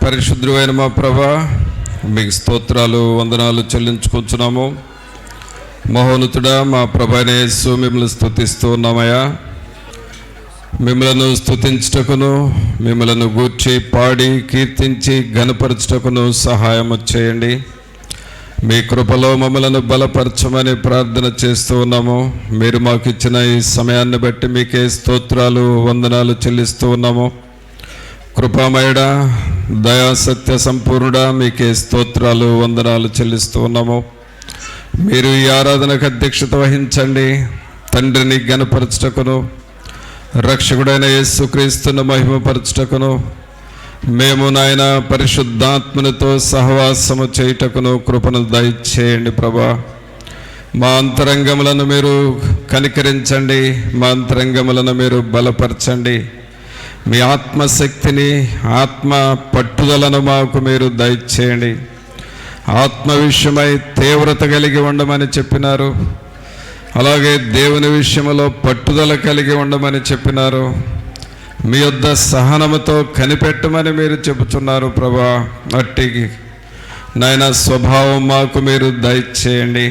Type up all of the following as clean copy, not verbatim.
పరిశుద్ధుడైన మా ప్రభువా, మీకు స్తోత్రాలు వందనాలు చెల్లించుకుంటున్నాము. మహోన్నతుడా మా ప్రభువైన యేసు, మిమ్మల్ని స్తుతిస్తూ ఉన్నామయ్యా. మిమ్మలను స్తుతించుటకును, మిమ్మలను గూర్చి పాడి కీర్తించి ఘనపరచుటకును సహాయం చేయండి. మీ కృపలో మమ్మలను బలపరచమని ప్రార్థన చేస్తూ ఉన్నాము. మీరు మాకు ఇచ్చిన ఈ సమయాన్ని బట్టి మీకే స్తోత్రాలు వందనాలు చెల్లిస్తూ ఉన్నాము. కృపామయుడా, దయా సత్య సంపూర్ణుడా, మీకే స్తోత్రాలు వందనాలు చెల్లిస్తూ ఉన్నాము. మీరు ఈ ఆరాధనకు అధ్యక్షత వహించండి. తండ్రిని ఘనపరచుటకును, రక్షకుడైన యేసుక్రీస్తును మహిమపరచుటకును, మేము నాయన పరిశుద్ధాత్మనితో సహవాసము చేయుటకును కృపను దయచేయండి ప్రభా. మా అంతరంగములను మీరు కనికరించండి, మా అంతరంగములను మీరు బలపరచండి. మీ ఆత్మశక్తిని, ఆత్మ పట్టుదలను మాకు మీరు దయచేయండి. ఆత్మ విషయమై తీవ్రత కలిగి ఉండమని చెప్పినారు. అలాగే దేవుని విషయంలో పట్టుదల కలిగి ఉండమని చెప్పినారు. మీ యొద్ద సహనముతో కనిపెట్టమని మీరు చెబుతున్నారు ప్రభా. అట్టి నాయన స్వభావం మాకు మీరు దయచేయండి.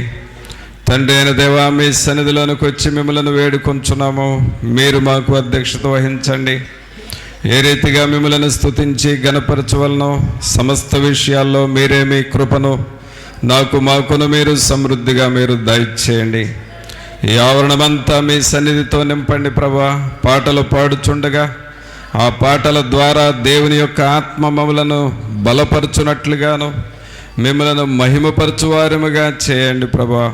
తండ్రి అయిన దేవా, మీ సన్నిధిలోనికి వచ్చి మిమ్మల్ని వేడుకొంచున్నాము. మీరు మాకు అధ్యక్షత వహించండి. ఏ రీతిగా మిమ్మల్ని స్తుతించి గణపరచవలనో సమస్త విషయాల్లో మీరే మీ కృపను మాకును మీరు సమృద్ధిగా మీరు దయచేయండి. ఈ ఆవరణమంతా మీ సన్నిధితో నింపండి ప్రభా. పాటలు పాడుచుండగా ఆ పాటల ద్వారా దేవుని యొక్క ఆత్మ మమ్మలను బలపరచునట్లుగాను, మిమ్మలను మహిమపరచువారముగా చేయండి ప్రభా.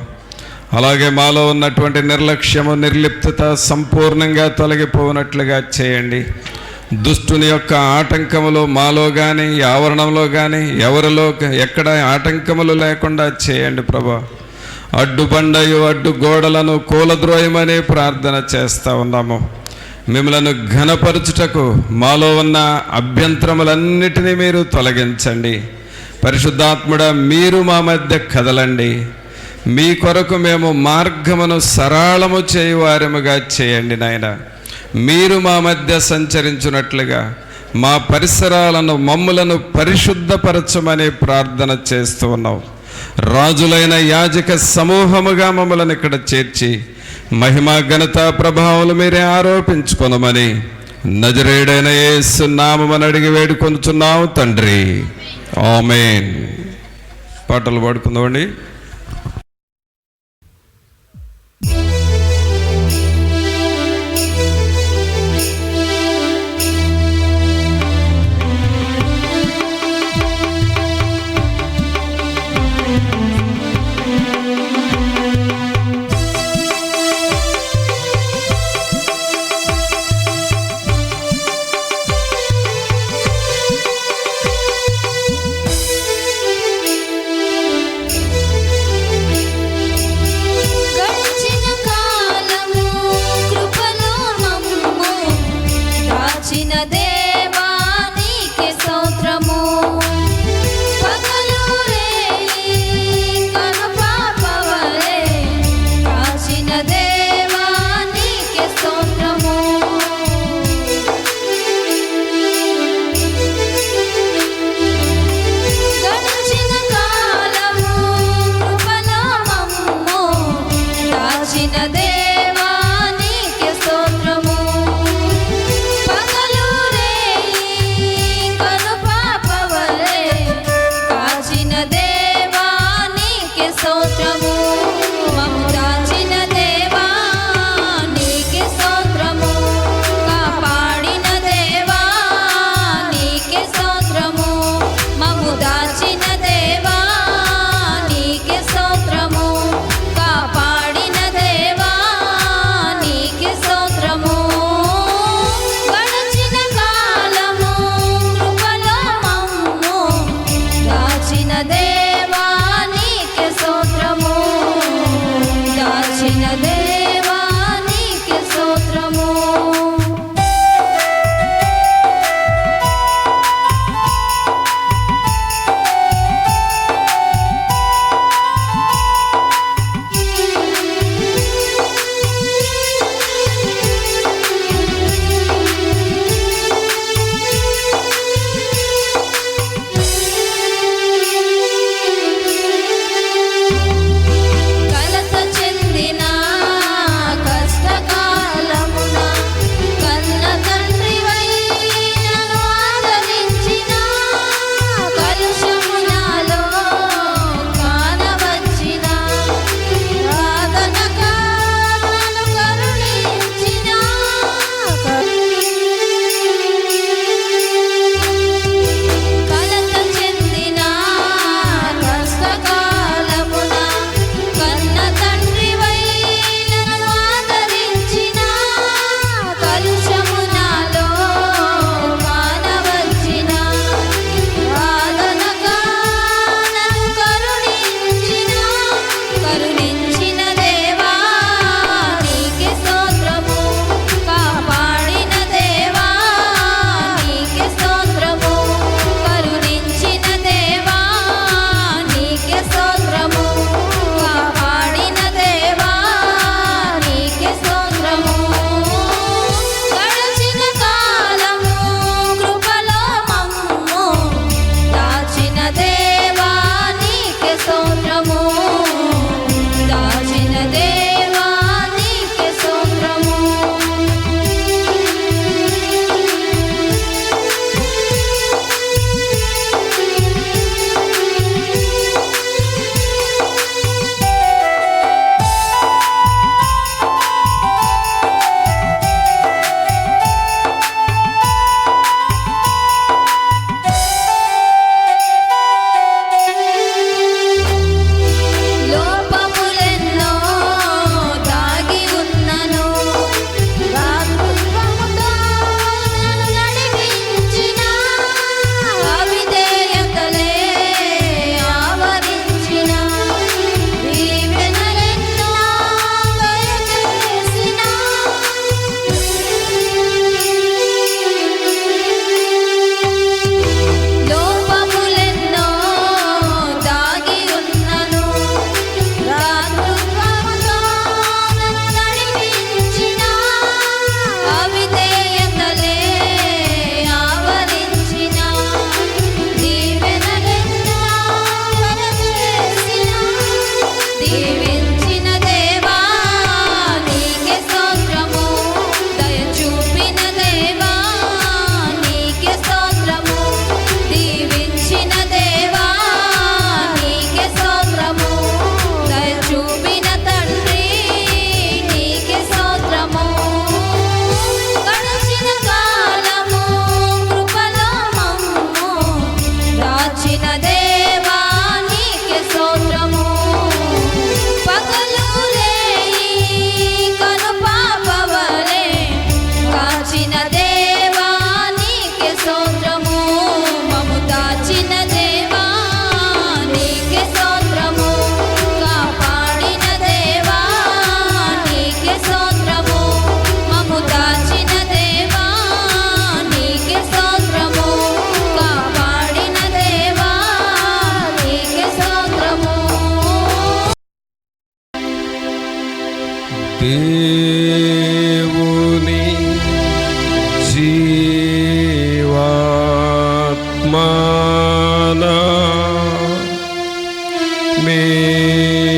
అలాగే మాలో ఉన్నటువంటి నిర్లక్ష్యము, నిర్లిప్తత సంపూర్ణంగా తొలగిపోనట్లుగా చేయండి. దుష్టుని యొక్క ఆటంకములు మాలో కానీ, ఆవరణంలో కానీ, ఎవరిలో ఎక్కడ ఆటంకములు లేకుండా చేయండి ప్రభా. అడ్డుబండయు అడ్డు గోడలను కూలద్రోయమని ప్రార్థన చేస్తూ ఉన్నాము. మిమ్మలను ఘనపరచుటకు మాలో ఉన్న అభ్యంతరములన్నిటినీ మీరు తొలగించండి. పరిశుద్ధాత్ముడా, మీరు మా మధ్య కదలండి. మీ కొరకు మేము మార్గమును సరళము చేయువారముగా చేయండి నాయన. మీరు మా మధ్య సంచరించున్నట్లుగా మా పరిసరాలను, మమ్ములను పరిశుద్ధపరచమని ప్రార్థన చేస్తూ ఉన్నాం. రాజులైన యాజక సమూహముగా మమ్మల్ని ఇక్కడ చేర్చి మహిమ, ఘనత, ప్రభావాలు మీరే ఆరోపించుకొనమని నజరేయుడైన యేసు నామమున అడిగి వేడుకొనుచున్నాము తండ్రి, ఆమేన్. పాటలు పాడుకుందామండి.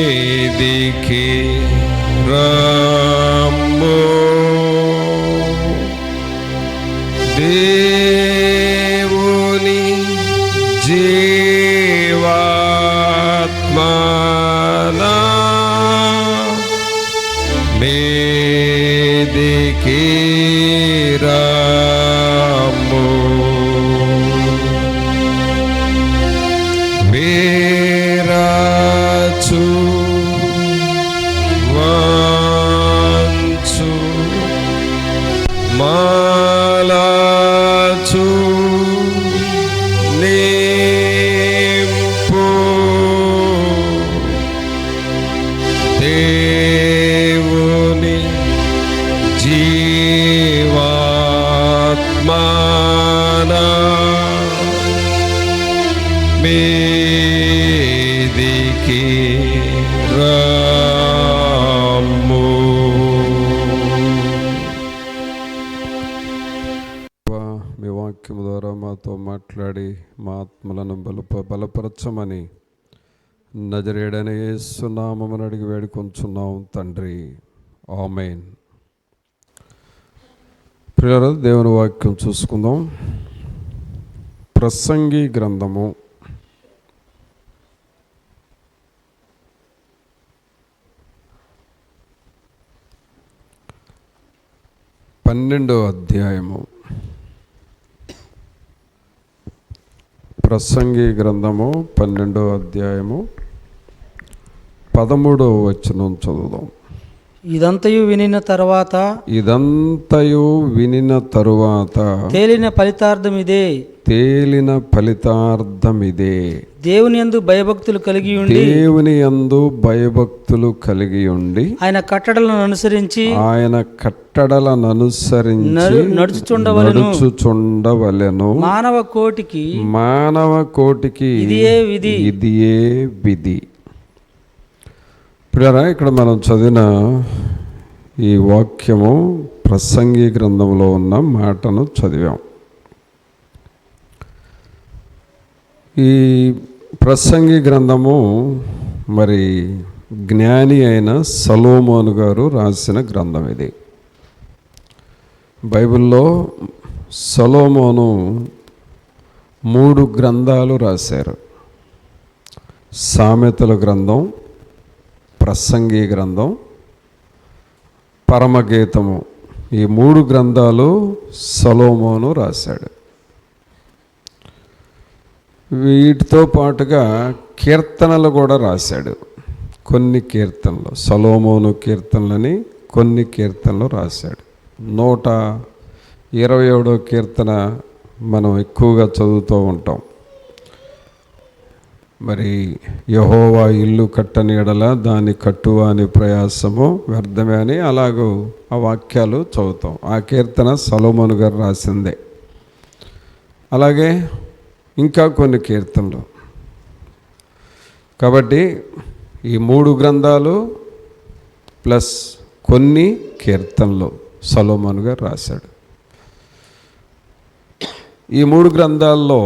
మీదికి రమ్ము దేవుని జీవాత్మనా మీదికి రమ్ము వీరాచు వంచు మాలాచు నింపు దేవుని జీవాత్మనా మీదికి రమ్ము. మీ వాక్యం ద్వారా మాతో మాట్లాడి మా ఆత్మలను బలపరచమని నజరేయుడైన యేసు నామమున అడిగి వేడుకొంచున్నాం తండ్రి, ఆమేన్. ప్రియులారా, దేవుని వాక్యం చూసుకుందాం. ప్రసంగి గ్రంథము 12వ అధ్యాయము. ప్రసంగి గ్రంథము 12వ అధ్యాయము 13వ వచనం చదువుదాం. ఇదంతయు వినిన తరువాత తేలిన ఫలితార్థం ఇదే. దేవుని యందు భయభక్తులు కలిగి ఉండి ఆయన కట్టడలను అనుసరించి నడుచుచుండవలెను. మానవ కోటికి ఇదియే విధి. ప్రియరా, ఇక్కడ మనం చదివిన ఈ వాక్యము ప్రసంగి గ్రంథంలో ఉన్న మాటను చదివాం. ఈ ప్రసంగి గ్రంథము మరి జ్ఞాని అయిన సొలొమోను గారు రాసిన గ్రంథం ఇది. బైబిల్లో సొలొమోను 3 గ్రంథాలు రాశారు. సామెతల గ్రంథం, ప్రసంగి గ్రంథం, పరమగీతము. ఈ 3 గ్రంథాలు సొలొమోను రాశాడు. వీటితో పాటుగా కీర్తనలు కూడా రాశాడు. కొన్ని కీర్తనలు, సొలొమోను కీర్తనలని కొన్ని కీర్తనలు రాశాడు. 127వ కీర్తన మనం ఎక్కువగా చదువుతూ ఉంటాం. మరి యెహోవా ఇల్లు కట్టని ఎడల దాని కట్టువాని ప్రయాసము వ్యర్థమే అని అలాగూ ఆ వాక్యాలు చదువుతాం. ఆ కీర్తన సొలొమోను గారు రాసిందే. అలాగే ఇంకా కొన్ని కీర్తనలు. కాబట్టి ఈ 3 గ్రంథాలు ప్లస్ కొన్ని కీర్తనలు సొలొమోను గారు రాశాడు. ఈ 3 గ్రంథాల్లో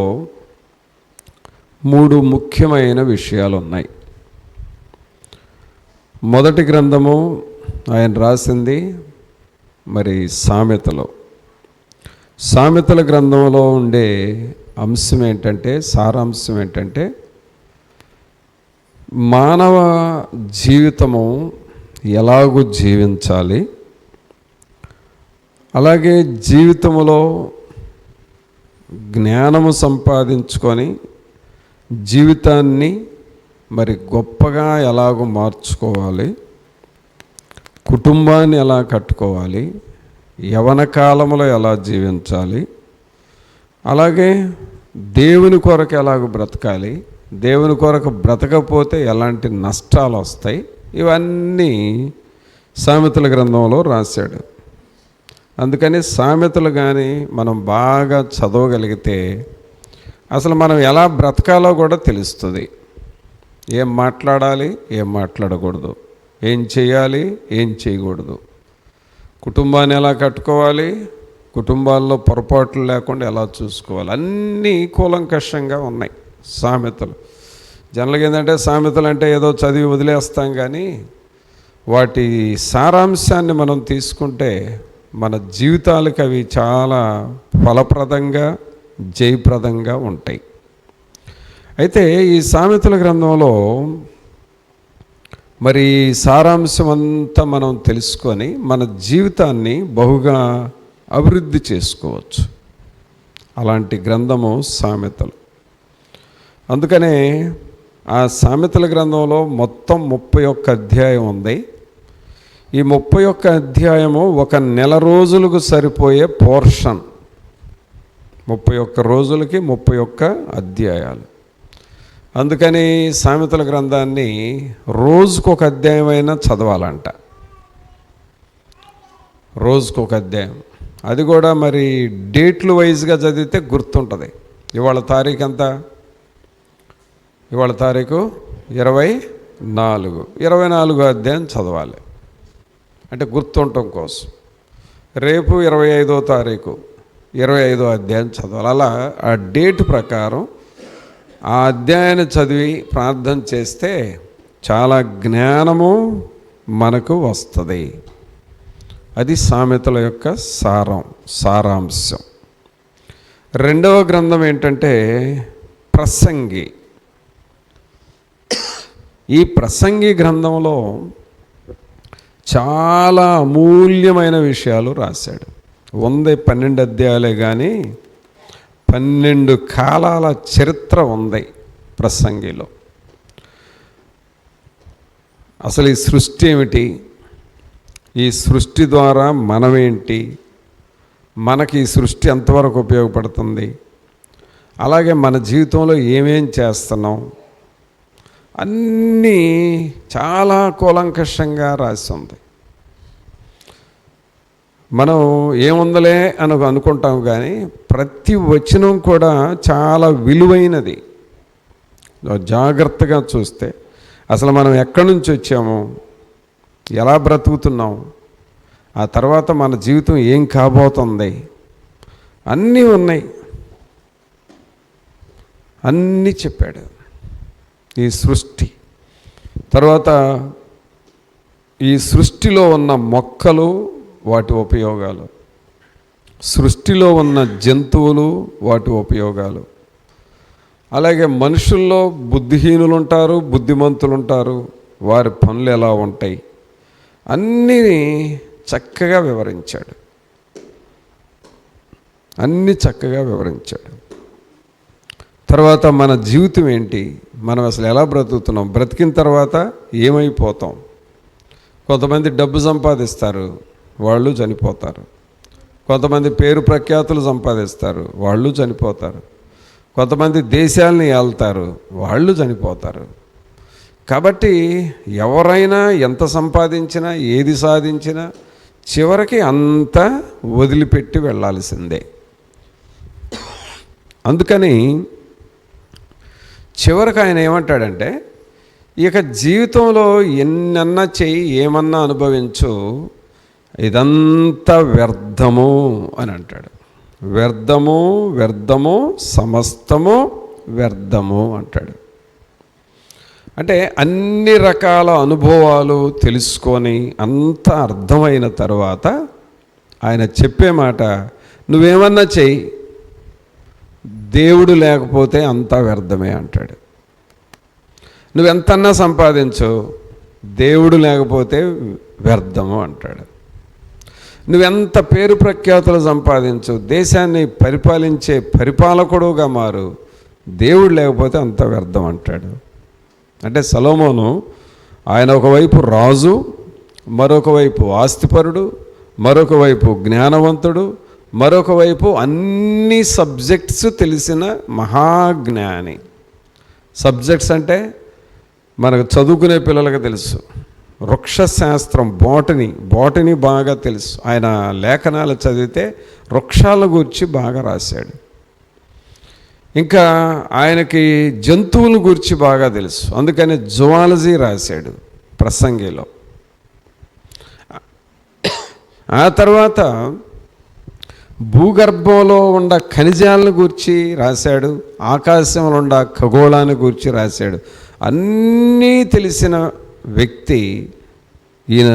3 ముఖ్యమైన విషయాలు ఉన్నాయి. మొదటి గ్రంథము ఆయన రాసింది మరి సామెతల గ్రంథంలో ఉండే అంశం ఏంటంటే, సారాంశం ఏంటంటే, మానవ జీవితము ఎలాగూ జీవించాలి, అలాగే జీవితంలో జ్ఞానము సంపాదించుకొని జీవితాన్ని మరి గొప్పగా ఎలాగో మార్చుకోవాలి, కుటుంబాన్ని ఎలా కట్టుకోవాలి, యవ్వన కాలంలో ఎలా జీవించాలి, అలాగే దేవుని కొరకు ఎలాగ బ్రతకాలి, దేవుని కొరకు బ్రతకపోతే ఎలాంటి నష్టాలు వస్తాయి, ఇవన్నీ సామెతల గ్రంథంలో రాశాడు. అందుకని సామెతలు కానీ మనం బాగా చదవగలిగితే అసలు మనం ఎలా బ్రతకాలో కూడా తెలుస్తుంది. ఏం మాట్లాడాలి, ఏం మాట్లాడకూడదు, ఏం చేయాలి, ఏం చేయకూడదు, కుటుంబాన్ని ఎలా కట్టుకోవాలి, కుటుంబాల్లో పొరపాట్లు లేకుండా ఎలా చూసుకోవాలి, అన్నీ కూలంకషంగా ఉన్నాయి సామెతలు. జనరల్గా ఏంటంటే సామెతలు అంటే ఏదో చదివి వదిలేస్తాం, కానీ వాటి సారాంశాన్ని మనం తీసుకుంటే మన జీవితాలకు అవి చాలా ఫలప్రదంగా జయప్రదంగా ఉంటాయి. అయితే ఈ సామెతల గ్రంథంలో మరి సారాంశం అంతా మనం తెలుసుకొని మన జీవితాన్ని బహుగా అభివృద్ధి చేసుకోవచ్చు. అలాంటి గ్రంథము సామెతలు. అందుకనే ఆ సామెతల గ్రంథంలో మొత్తం 31 అధ్యాయం ఉంది. ఈ 31 అధ్యాయము ఒక నెల రోజులకు సరిపోయే పోర్షన్. 31 రోజులకి 31 అధ్యాయాలు. అందుకని సామెతల గ్రంథాన్ని రోజుకొక అధ్యాయమైనా చదవాలంట. రోజుకొక అధ్యాయం. అది కూడా మరి డేట్లు వైజ్గా చదివితే గుర్తుంటుంది. ఇవాళ తారీఖు ఎంత? ఇవాళ తారీఖు 24 అధ్యాయం చదవాలి, అంటే గుర్తుండటం కోసం. రేపు 25వ తారీఖు 25వ అధ్యాయం చదవాలి. అలా ఆ డేట్ ప్రకారం ఆ అధ్యాయాన్ని చదివి ప్రార్థన చేస్తే చాలా జ్ఞానము మనకు వస్తుంది. అది సామెతల యొక్క సారాంశం. రెండవ గ్రంథం ఏంటంటే ప్రసంగి. ఈ ప్రసంగి గ్రంథంలో చాలా అమూల్యమైన విషయాలు రాశాడు. 12 అధ్యాయాలే కానీ 12 కాలాల చరిత్ర ఉంది ప్రసంగిలో. అసలు ఈ సృష్టి ఏమిటి, ఈ సృష్టి ద్వారా మనమేంటి, మనకి ఈ సృష్టి ఎంతవరకు ఉపయోగపడుతుంది, అలాగే మన జీవితంలో ఏమేం చేస్తున్నాం, అన్నీ చాలా కూలంకషంగా రాసి ఉంది. మనం ఏముందలే అని అనుకుంటాం, కానీ ప్రతి వచనం కూడా చాలా విలువైనది. జాగ్రత్తగా చూస్తే అసలు మనం ఎక్కడి నుంచి వచ్చాము, ఎలా బ్రతుకుతున్నాం, ఆ తర్వాత మన జీవితం ఏం కాబోతుంది, అన్నీ ఉన్నాయి. అన్నీ చెప్పాడు. ఈ సృష్టి తర్వాత ఈ సృష్టిలో ఉన్న మొక్కలు, వాటి ఉపయోగాలు, సృష్టిలో ఉన్న జంతువులు, వాటి ఉపయోగాలు, అలాగే మనుషుల్లో బుద్ధిహీనులు ఉంటారు, బుద్ధిమంతులు ఉంటారు, వారి పనులు ఎలా ఉంటాయి, అన్నీ చక్కగా వివరించాడు. అన్నీ చక్కగా వివరించాడు. తర్వాత మన జీవితం ఏంటి, మనం అసలు ఎలా బ్రతుకుతున్నాం, బ్రతికిన తర్వాత ఏమైపోతాం. కొంతమంది డబ్బు సంపాదిస్తారు, వాళ్ళు చనిపోతారు. కొంతమంది పేరు ప్రఖ్యాతులు సంపాదిస్తారు, వాళ్ళు చనిపోతారు. కొంతమంది దేశాలని ఏళ్తారు, వాళ్ళు చనిపోతారు. కాబట్టి ఎవరైనా ఎంత సంపాదించినా, ఏది సాధించినా చివరికి అంతా వదిలిపెట్టి వెళ్ళాల్సిందే. అందుకని చివరికి ఆయన ఏమంటాడంటే, ఇక జీవితంలో ఎన్నన్నా చెయ్యి, ఏమన్నా అనుభవించు, ఇదంతా వ్యర్థము అని అంటాడు. వ్యర్థము, వ్యర్థము, సమస్తము వ్యర్థము అంటాడు. అంటే అన్ని రకాల అనుభవాలు తెలుసుకొని అంత అర్థమైన తర్వాత ఆయన చెప్పే మాట, నువ్వేమన్నా చెయ్యి, దేవుడు లేకపోతే అంతా వ్యర్థమే అంటాడు. నువ్వెంతన్నా సంపాదించు, దేవుడు లేకపోతే వ్యర్థము అంటాడు. నువ్వెంత పేరు ప్రఖ్యాతులు సంపాదించు, దేశాన్ని పరిపాలించే పరిపాలకుడుగా మారు, దేవుడు లేకపోతే అంత వ్యర్థం అంటాడు. అంటే సొలొమోను ఆయన ఒకవైపు రాజు, మరొక వైపు ఆస్తిపరుడు, మరొక వైపు జ్ఞానవంతుడు, మరొక వైపు అన్ని సబ్జెక్ట్స్ తెలిసిన మహాజ్ఞాని. సబ్జెక్ట్స్ అంటే మనకు చదువుకునే పిల్లలకు తెలుసు. వృక్షశాస్త్రం, బాటనీ బాగా తెలుసు. ఆయన లేఖనాలు చదివితే వృక్షాల గురించి బాగా రాశాడు. ఇంకా ఆయనకి జంతువుల గురించి బాగా తెలుసు, అందుకని జువాలజీ రాశాడు ప్రసంగిలో. ఆ తర్వాత భూగర్భంలో ఉన్న ఖనిజాలను గూర్చి రాశాడు, ఆకాశంలో ఉన్న ఖగోళాన్ని గూర్చి రాశాడు. అన్నీ తెలిసిన వ్యక్తి ఈయన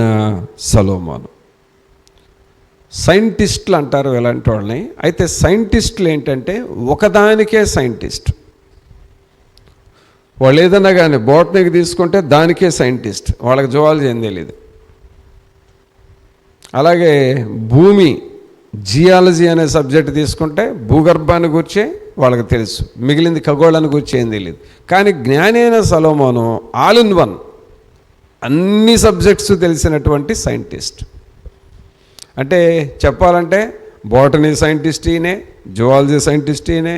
సొలొమోను. సైంటిస్టులు అంటారు ఇలాంటి వాళ్ళని. అయితే సైంటిస్టులు ఏంటంటే ఒకదానికే సైంటిస్ట్. వాళ్ళు ఏదన్నా కానీ బోటనీకి తీసుకుంటే దానికే సైంటిస్ట్, వాళ్ళకి జువాలజీ ఏం తెలియదు. అలాగే భూమి జియాలజీ అనే సబ్జెక్ట్ తీసుకుంటే భూగర్భాన్ని గురించే వాళ్ళకి తెలుసు, మిగిలింది ఖగోళాన్ని గురించి ఏం తెలియదు. కానీ జ్ఞాని అయిన సొలొమోను ఆల్ ఇన్ వన్, అన్ని సబ్జెక్ట్స్ తెలిసినటువంటి సైంటిస్ట్. అంటే చెప్పాలంటే బోటనీ సైంటిస్ట్ ఈయనే, జువాలజీ సైంటిస్ట్ ఈయనే,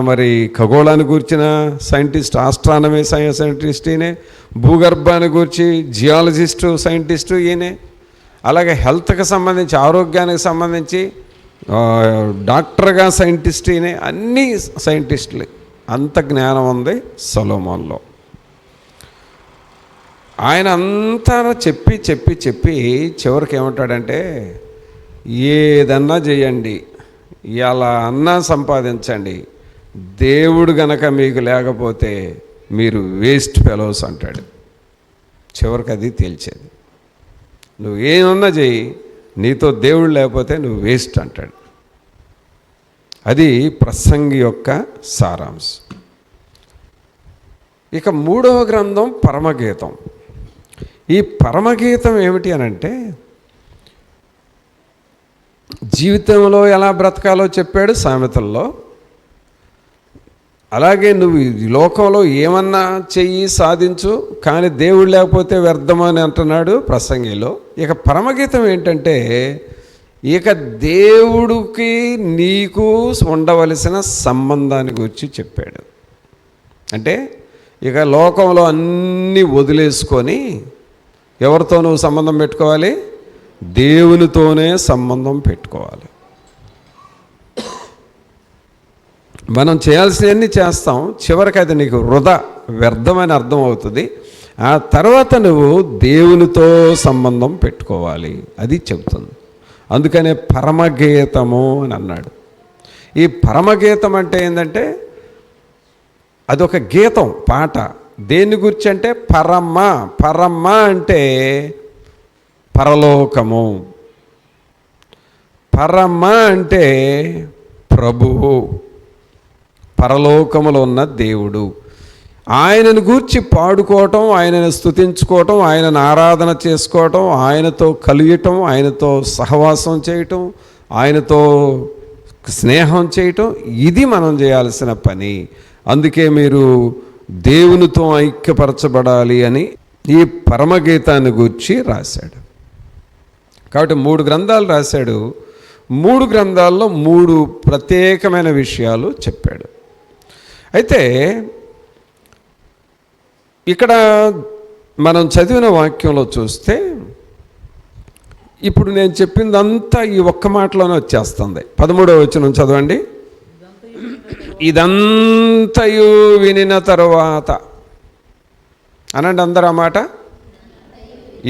మరి ఖగోళాన్ని గురించిన సైంటిస్ట్, ఆస్ట్రానమీ సైంటిస్ట్ ఈయనే, భూగర్భాన్ని గురించి జియాలజిస్టు సైంటిస్టు ఈయనే, అలాగే హెల్త్కి సంబంధించి ఆరోగ్యానికి సంబంధించి డాక్టర్గా సైంటిస్ట్ ఈయనే. అన్నీ సైంటిస్టులే. అంత జ్ఞానం ఉంది సొలొమోన్లో. ఆయన అంతా చెప్పి చెప్పి చెప్పి చివరికి ఏమంటాడంటే, ఏదన్నా చేయండి, ఎలా అన్నా సంపాదించండి, దేవుడు గనక మీకు లేకపోతే మీరు వేస్ట్ ఫెలోస్ అంటాడు. చివరికి అది తేల్చేది. నువ్వు ఏమన్నా చెయ్యి, నీతో దేవుడు లేకపోతే నువ్వు వేస్ట్ అంటాడు. అది ప్రసంగి యొక్క సారాంశం. ఇక 3వ గ్రంథం పరమగీతం. ఈ పరమగీతం ఏమిటి అనంటే, జీవితంలో ఎలా బ్రతకాలో చెప్పాడు సామెతల్లో. అలాగే నువ్వు ఈ లోకంలో ఏమన్నా చెయ్యి సాధించు, కానీ దేవుడు లేకపోతే వ్యర్థమని అంటున్నాడు ప్రసంగిలో. ఇక పరమగీతం ఏంటంటే, ఇక దేవుడికి నీకు ఉండవలసిన సంబంధాన్ని గురించి చెప్పాడు. అంటే ఇక లోకంలో అన్నీ వదిలేసుకొని ఎవరితో నువ్వు సంబంధం పెట్టుకోవాలి? దేవునితోనే సంబంధం పెట్టుకోవాలి. మనం చేయాల్సినవన్నీ చేస్తాం, చివరికి అది నీకు వృధా, వ్యర్థమని అర్థం అవుతుంది. ఆ తర్వాత నువ్వు దేవునితో సంబంధం పెట్టుకోవాలి, అది చెబుతుంది. అందుకనే పరమగీతము అని అన్నాడు. ఈ పరమగీతం అంటే ఏంటంటే, అదొక గీతం, పాట. దేని గురించి అంటే పరమ. పరమ అంటే పరలోకము, పరమ అంటే ప్రభువు, పరలోకములో ఉన్న దేవుడు. ఆయనను గూర్చి పాడుకోవటం, ఆయనను స్తుతించుకోవటం, ఆయనను ఆరాధన చేసుకోవటం, ఆయనతో కలియటం, ఆయనతో సహవాసం చేయటం, ఆయనతో స్నేహం చేయటం, ఇది మనం చేయాల్సిన పని. అందుకే మీరు దేవునితో ఐక్యపరచబడాలి అని ఈ పరమగీతాన్ని గూర్చి రాశాడు. కాబట్టి 3 గ్రంథాలు రాశాడు. 3 గ్రంథాల్లో 3 ప్రత్యేకమైన విషయాలు చెప్పాడు. అయితే ఇక్కడ మనం చదివిన వాక్యంలో చూస్తే, ఇప్పుడు నేను చెప్పిందంతా ఈ ఒక్క మాటలోనే వచ్చేస్తుంది. 13వ వచనం చదవండి. ఇదంతయు వినిన తరువాత అనండి అందరూ ఆ మాట.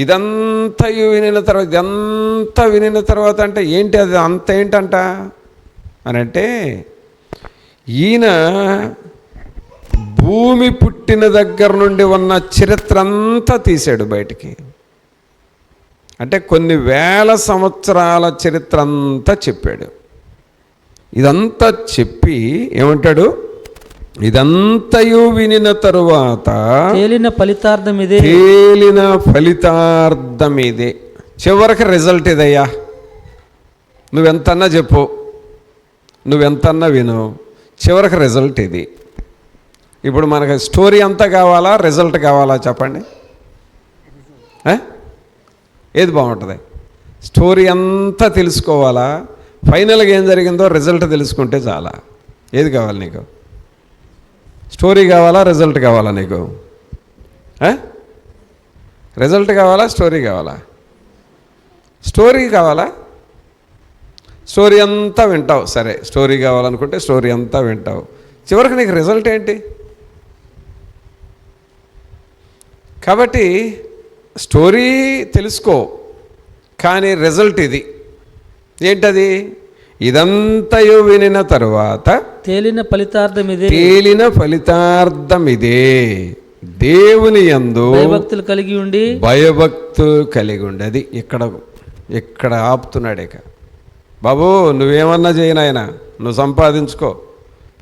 ఇదంతయు వినిన తర్వాత, ఇదంతా వినిన తర్వాత అంటే ఏంటి? అది అంత ఏంటంట అనంటే, ఈయన భూమి పుట్టిన దగ్గర నుండి ఉన్న చరిత్ర అంతా తీశాడు బయటికి. అంటే కొన్ని వేల సంవత్సరాల చరిత్ర అంతా చెప్పాడు. ఇదంతా చెప్పి ఏమంటాడు? ఇదంతయు వినిన తరువాత తేలిన ఫలితార్థం ఇదే. తేలిన ఫలితార్థం ఇదే. చివరికి రిజల్ట్ ఇదయ్యా. నువ్వెంతన్నా చెప్పు, నువ్వెంతన్నా విను, చివరికి రిజల్ట్ ఇది. ఇప్పుడు మనకి స్టోరీ అంతా కావాలా, రిజల్ట్ కావాలా చెప్పండి? ఏది బాగుంటుంది? స్టోరీ అంతా తెలుసుకోవాలా, ఫైనల్గా ఏం జరిగిందో రిజల్ట్ తెలుసుకుంటే చాలా? ఏది కావాలి నీకు? స్టోరీ కావాలా, రిజల్ట్ కావాలా నీకు? రిజల్ట్ కావాలా, స్టోరీ కావాలా? స్టోరీ కావాలా? స్టోరీ అంతా వింటావు, సరే. స్టోరీ కావాలనుకుంటే స్టోరీ అంతా వింటావు, చివరికి నీకు రిజల్ట్ ఏంటి? కాబట్టి స్టోరీ తెలుసుకో, కానీ రిజల్ట్ ఇది. ఏంటది? ఇదంతయు వినిన తరువాత తేలిన ఫలితార్థం ఇదే, తేలిన ఫలితార్థం ఇదే, దేవుని యందు భయభక్తులు కలిగి ఉండి భయభక్తులు కలిగి ఉండి. అది ఇక్కడ ఆపుతున్నాడు. ఇక బాబు నువ్వేమన్నా చేయనాయన, నువ్వు సంపాదించుకో,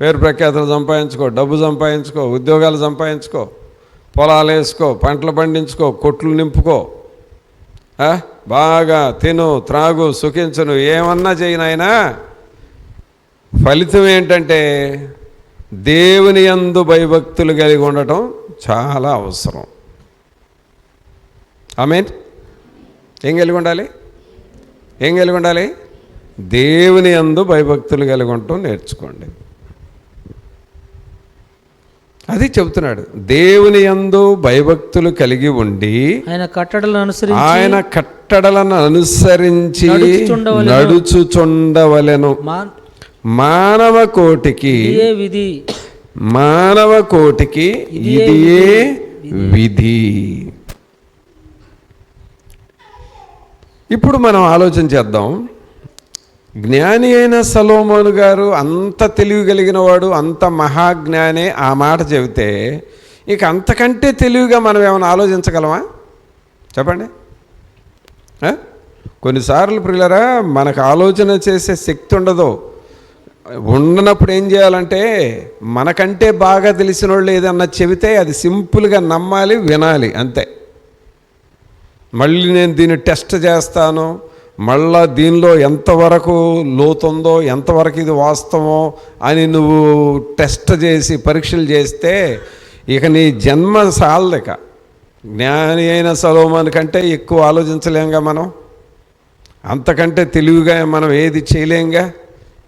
పేరు ప్రఖ్యాతులు సంపాదించుకో, డబ్బు సంపాదించుకో, ఉద్యోగాలు సంపాదించుకో, పొలాలు వేసుకో, పంటలు పండించుకో, కొట్లు నింపుకో, బాగా తిను త్రాగు సుఖించు, నువ్వు ఏమన్నా చేయనాయనా, ఫలితం ఏంటంటే దేవుని యందు భయభక్తులు కలిగి ఉండటం చాలా అవసరం. ఆమేన్. ఏం కలిగి ఉండాలి? ఏం కలిగి ఉండాలి? దేవుని యందు భయభక్తులు కలిగి ఉండటం నేర్చుకోండి. అది చెబుతున్నాడు. దేవుని యందు భయభక్తులు కలిగి ఉండి ఆయన కట్టడలను అనుసరించి నడుచుచుండవలెను. మానవ కోటికి ఇదియే విధి. ఇప్పుడు మనం ఆలోచన చేద్దాం. జ్ఞాని అయిన సొలొమోను గారు అంత తెలివి కలిగిన వాడు, అంత మహాజ్ఞానే ఆ మాట చెబితే ఇక అంతకంటే తెలివిగా మనం ఏమైనా ఆలోచించగలమా? చెప్పండి. కొన్నిసార్లు ప్రియులరా మనకు ఆలోచన చేసే శక్తి ఉండదు. ఉండనప్పుడు ఏం చేయాలంటే మనకంటే బాగా తెలిసిన వాళ్ళు ఏదన్నా చెబితే అది సింపుల్గా నమ్మాలి, వినాలి, అంతే. మళ్ళీ నేను దీన్ని టెస్ట్ చేస్తాను, మళ్ళా దీనిలో ఎంతవరకు లోతుందో, ఎంతవరకు ఇది వాస్తవమో అని నువ్వు టెస్ట్ చేసి పరీక్షలు చేస్తే ఇక నీ జన్మ సాలదిక. జ్ఞాని అయిన సొలొమోను కంటే ఎక్కువ ఆలోచించలేంగా మనం, అంతకంటే తెలివిగా మనం ఏది చేయలేంగా.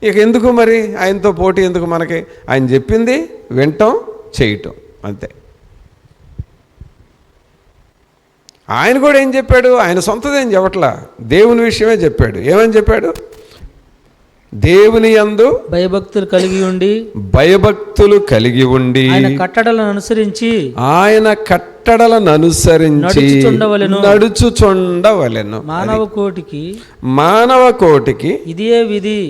ఇక ఎందుకు మరి ఆయనతో పోటీ ఎందుకు మనకి? ఆయన చెప్పింది వినటం, చేయటం, అంతే. ఆయన కూడా ఏం చెప్పాడు? ఆయన సొంతదేం చెప్పట్లా, దేవుని విషయమే చెప్పాడు. ఏమని చెప్పాడు? దేవుని యందు భయభక్తులు కలిగి ఉండి ఆయన కట్టడలను అనుసరించి నడుచుచుండవలెను. మానవ కోటికి ఇదియే విధి.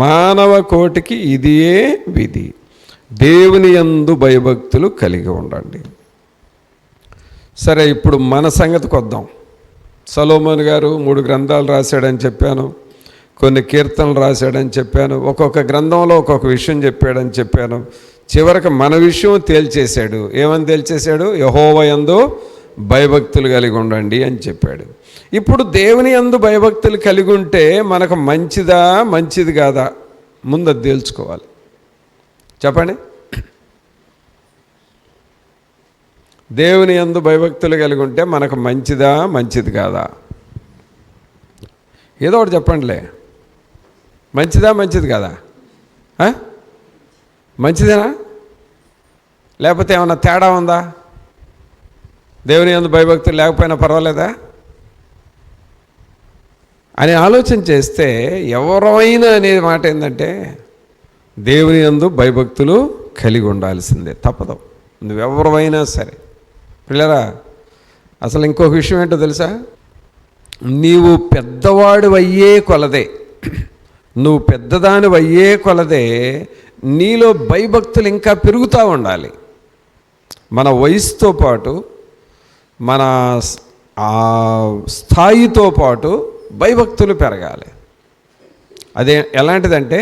మానవ కోటికి ఇదియే విధి. దేవుని యందు భయభక్తులు కలిగి ఉండండి. సరే, ఇప్పుడు మన సంగతికి వద్దాం. సొలొమోను గారు 3 గ్రంథాలు రాశాడని చెప్పాను, కొన్ని కీర్తనలు రాశాడని చెప్పాను, ఒక్కొక్క గ్రంథంలో ఒక్కొక్క విషయం చెప్పాడని చెప్పాను. చివరికి మన విషయం తేల్చేశాడు. ఏమని తేల్చేశాడు? యెహోవా యందు భయభక్తులు కలిగి ఉండండి అని చెప్పాడు. ఇప్పుడు దేవుని యందు భయభక్తులు కలిగి ఉంటే మనకు మంచిది కాదా? ముందు అది తేల్చుకోవాలి. చెప్పండి. దేవుని యందు భయభక్తులు కలిగి ఉంటే మనకు మంచిది కాదా? ఏదో ఒకటి చెప్పండిలే. మంచిది కాదా? మంచిదేనా? లేకపోతే ఏమన్నా తేడా ఉందా? దేవుని యందు భయభక్తులు లేకపోయినా పర్వాలేదా అని ఆలోచన చేస్తే ఎవరైనా అనే మాట ఏంటంటే దేవుని యందు భయభక్తులు కలిగి ఉండాల్సిందే, తప్పదు. నువ్వెవరైనా సరే. పిల్లరా, అసలు ఇంకొక విషయం ఏంటో తెలుసా? నీవు పెద్దవాడు అయ్యే కొలదే నీలో భయభక్తులు ఇంకా పెరుగుతూ ఉండాలి. మన వయసుతో పాటు, మన స్థాయితో పాటు భయభక్తులు పెరగాలి. అదే ఎలాంటిదంటే,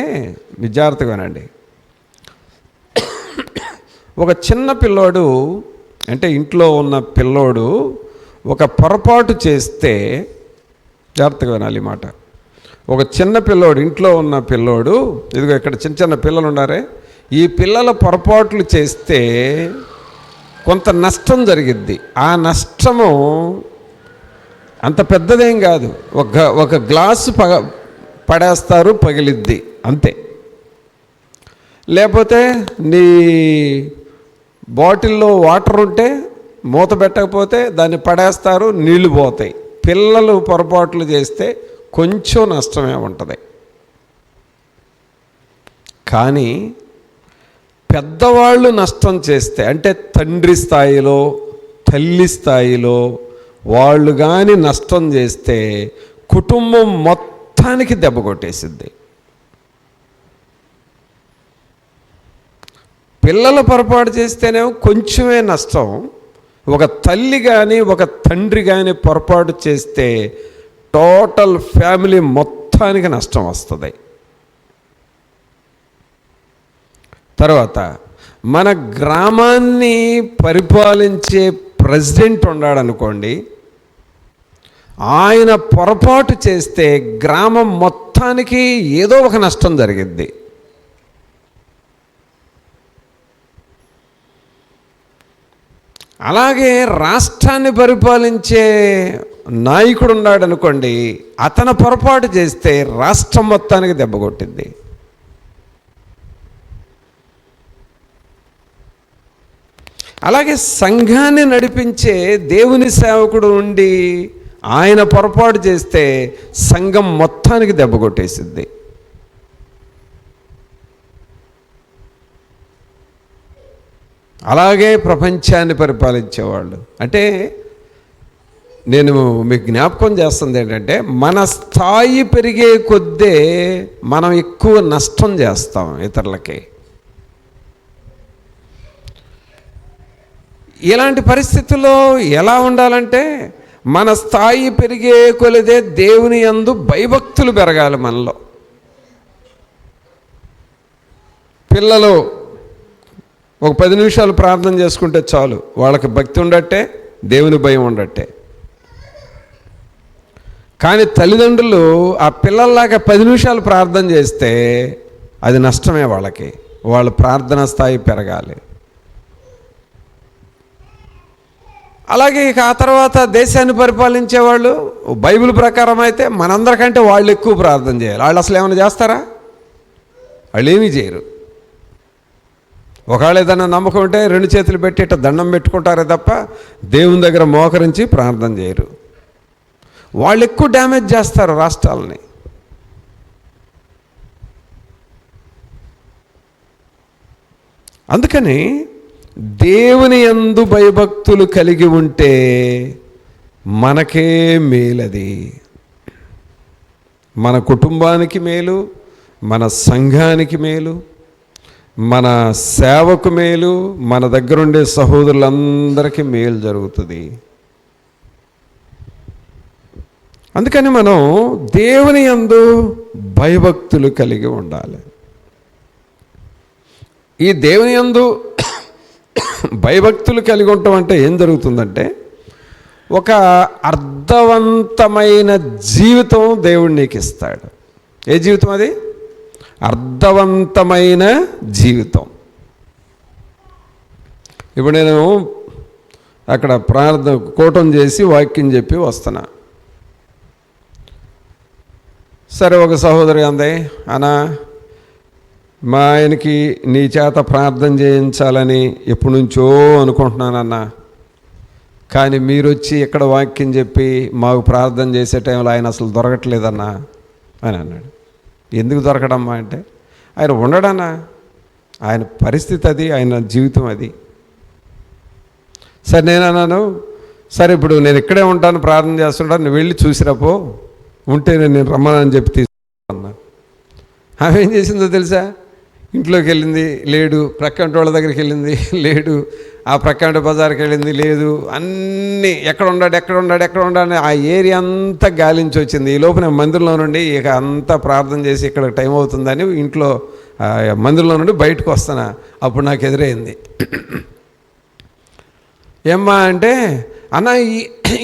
విద్యార్థిగానండి, ఒక చిన్న పిల్లోడు, అంటే ఇంట్లో ఉన్న పిల్లోడు ఒక పొరపాటు చేస్తే, జాగ్రత్తగా వినాలి ఈ మాట. ఒక చిన్న పిల్లోడు, ఇంట్లో ఉన్న పిల్లోడు, ఇదిగో ఇక్కడ చిన్న పిల్లలు ఉన్నారే, ఈ పిల్లల పొరపాట్లు చేస్తే కొంత నష్టం జరిగిద్ది. ఆ నష్టము అంత పెద్దదేం కాదు. ఒక గ్లాసు పడేస్తారు, పగిలిద్ది, అంతే. లేకపోతే నీ బాటిల్లో వాటర్ ఉంటే మూత పెట్టకపోతే దాన్ని పడేస్తారు, నీళ్లు పోతాయి. పిల్లలు పొరపాట్లు చేస్తే కొంచెం నష్టమే ఉంటుంది. కానీ పెద్దవాళ్ళు నష్టం చేస్తే, అంటే తండ్రి స్థాయిలో, తల్లి స్థాయిలో వాళ్ళు కానీ నష్టం చేస్తే కుటుంబం మొత్తానికి దెబ్బ కొట్టేసిద్ది. పిల్లలు పొరపాటు చేస్తేనేమో కొంచెమే నష్టం. ఒక తల్లి కానీ ఒక తండ్రి కానీ పొరపాటు చేస్తే టోటల్ ఫ్యామిలీ మొత్తానికి నష్టం వస్తుంది. తర్వాత మన గ్రామాన్ని పరిపాలించే ప్రెసిడెంట్ ఉన్నాడనుకోండి, ఆయన పొరపాటు చేస్తే గ్రామం మొత్తానికి ఏదో ఒక నష్టం జరిగిద్ది. అలాగే రాష్ట్రాన్ని పరిపాలించే నాయకుడు ఉన్నాడు అనుకోండి, అతను పొరపాటు చేస్తే రాష్ట్రం మొత్తానికి దెబ్బ కొట్టింది. అలాగే సంఘాన్ని నడిపించే దేవుని సేవకుడు ఉండి ఆయన పొరపాటు చేస్తే సంఘం మొత్తానికి దెబ్బ కొట్టేసిద్ది. అలాగే ప్రపంచాన్ని పరిపాలించేవాళ్ళు. అంటే నేను మీకు జ్ఞాపకం చేస్తుంది ఏంటంటే, మన స్థాయి పెరిగే కొద్దే మనం ఎక్కువ నష్టం చేస్తాం ఇతరులకి. ఇలాంటి పరిస్థితుల్లో ఎలా ఉండాలంటే, మన స్థాయి పెరిగే కొలిదే దేవుని యందు భయభక్తులు పెరగాలి మనలో. పిల్లలు ఒక 10 నిమిషాలు ప్రార్థన చేసుకుంటే చాలు, వాళ్ళకి భక్తి ఉండట్టే, దేవుని భయం ఉండట్టే. కానీ తల్లిదండ్రులు ఆ పిల్లల్లాగా 10 నిమిషాలు ప్రార్థన చేస్తే అది నష్టమే వాళ్ళకి. వాళ్ళ ప్రార్థనా స్థాయి పెరగాలి. అలాగే ఇక ఆ తర్వాత దేశాన్ని పరిపాలించేవాళ్ళు బైబిల్ ప్రకారం అయితే మనందరికంటే వాళ్ళు ఎక్కువ ప్రార్థన చేయాలి. వాళ్ళు అసలు ఏమైనా చేస్తారా? వాళ్ళు ఏమీ చేయరు. ఒకవేళ ఏదైనా నమ్మకం ఉంటే 2 చేతులు పెట్టి ఇట్లా దండం పెట్టుకుంటారే తప్ప దేవుని దగ్గర మోకరించి ప్రార్థన చేయరు. వాళ్ళు ఎక్కువ డ్యామేజ్ చేస్తారు రాష్ట్రాలని. అందుకని దేవుని యందు భయభక్తులు కలిగి ఉంటే మనకే మేలది. మన కుటుంబానికి మేలు, మన సంఘానికి మేలు, మన సేవకు మేలు, మన దగ్గరుండే సహోదరులందరికీ మేలు జరుగుతుంది. అందుకని మనం దేవుని యందు భయభక్తులు కలిగి ఉండాలి. ఈ దేవుని యందు భయభక్తులు కలిగి ఉండటం అంటే ఏం జరుగుతుందంటే, ఒక అర్థవంతమైన జీవితం దేవుడు నీకు ఇస్తాడు. ఏ జీవితం అది? అర్థవంతమైన జీవితం. ఇప్పుడు నేను అక్కడ ప్రార్థన కూటం చేసి వాక్యం చెప్పి వస్తున్నా. సరే, ఒక సహోదరి అంది, అన్నా మా ఆయనకి నీ చేత ప్రార్థన చేయించాలని ఎప్పటి నుంచో అనుకుంటున్నానన్నా, కానీ మీరు వచ్చి ఇక్కడ వాక్యం చెప్పి మాకు ప్రార్థన చేసే టైంలో ఆయన అసలు దొరకట్లేదన్నా అని అన్నాడు. ఎందుకు దొరకడమ్మా అంటే, ఆయన ఉండడన్నా, ఆయన పరిస్థితి అది, ఆయన జీవితం అది. సరే నేను అన్నాను, సరే ఇప్పుడు నేను ఇక్కడే ఉంటాను, ప్రార్థన చేస్తుంటాను, నువ్వు వెళ్ళి చూసిరాపో, ఉంటే నేను రమ్మనని చెప్పి తీసుకున్నా. ఆమె ఏం చేసిందో తెలుసా? ఇంట్లోకి వెళ్ళింది, లేడు. ప్రక్కంటి వాళ్ళ దగ్గరికి వెళ్ళింది, లేడు. ఆ ప్రక్కంటి బజార్కి వెళ్ళింది, లేదు. అన్నీ ఎక్కడ ఉన్నాడు ఆ ఏరియా అంతా గాలించి వచ్చింది. ఈ లోపు నేను మందిరంలో నుండి ఇక అంతా ప్రార్థన చేసి ఇక్కడ టైం అవుతుందని ఇంట్లో మందిరంలో నుండి బయటకు వస్తాను. అప్పుడు నాకు ఎదురైంది. ఏమ్మా అంటే, అన్న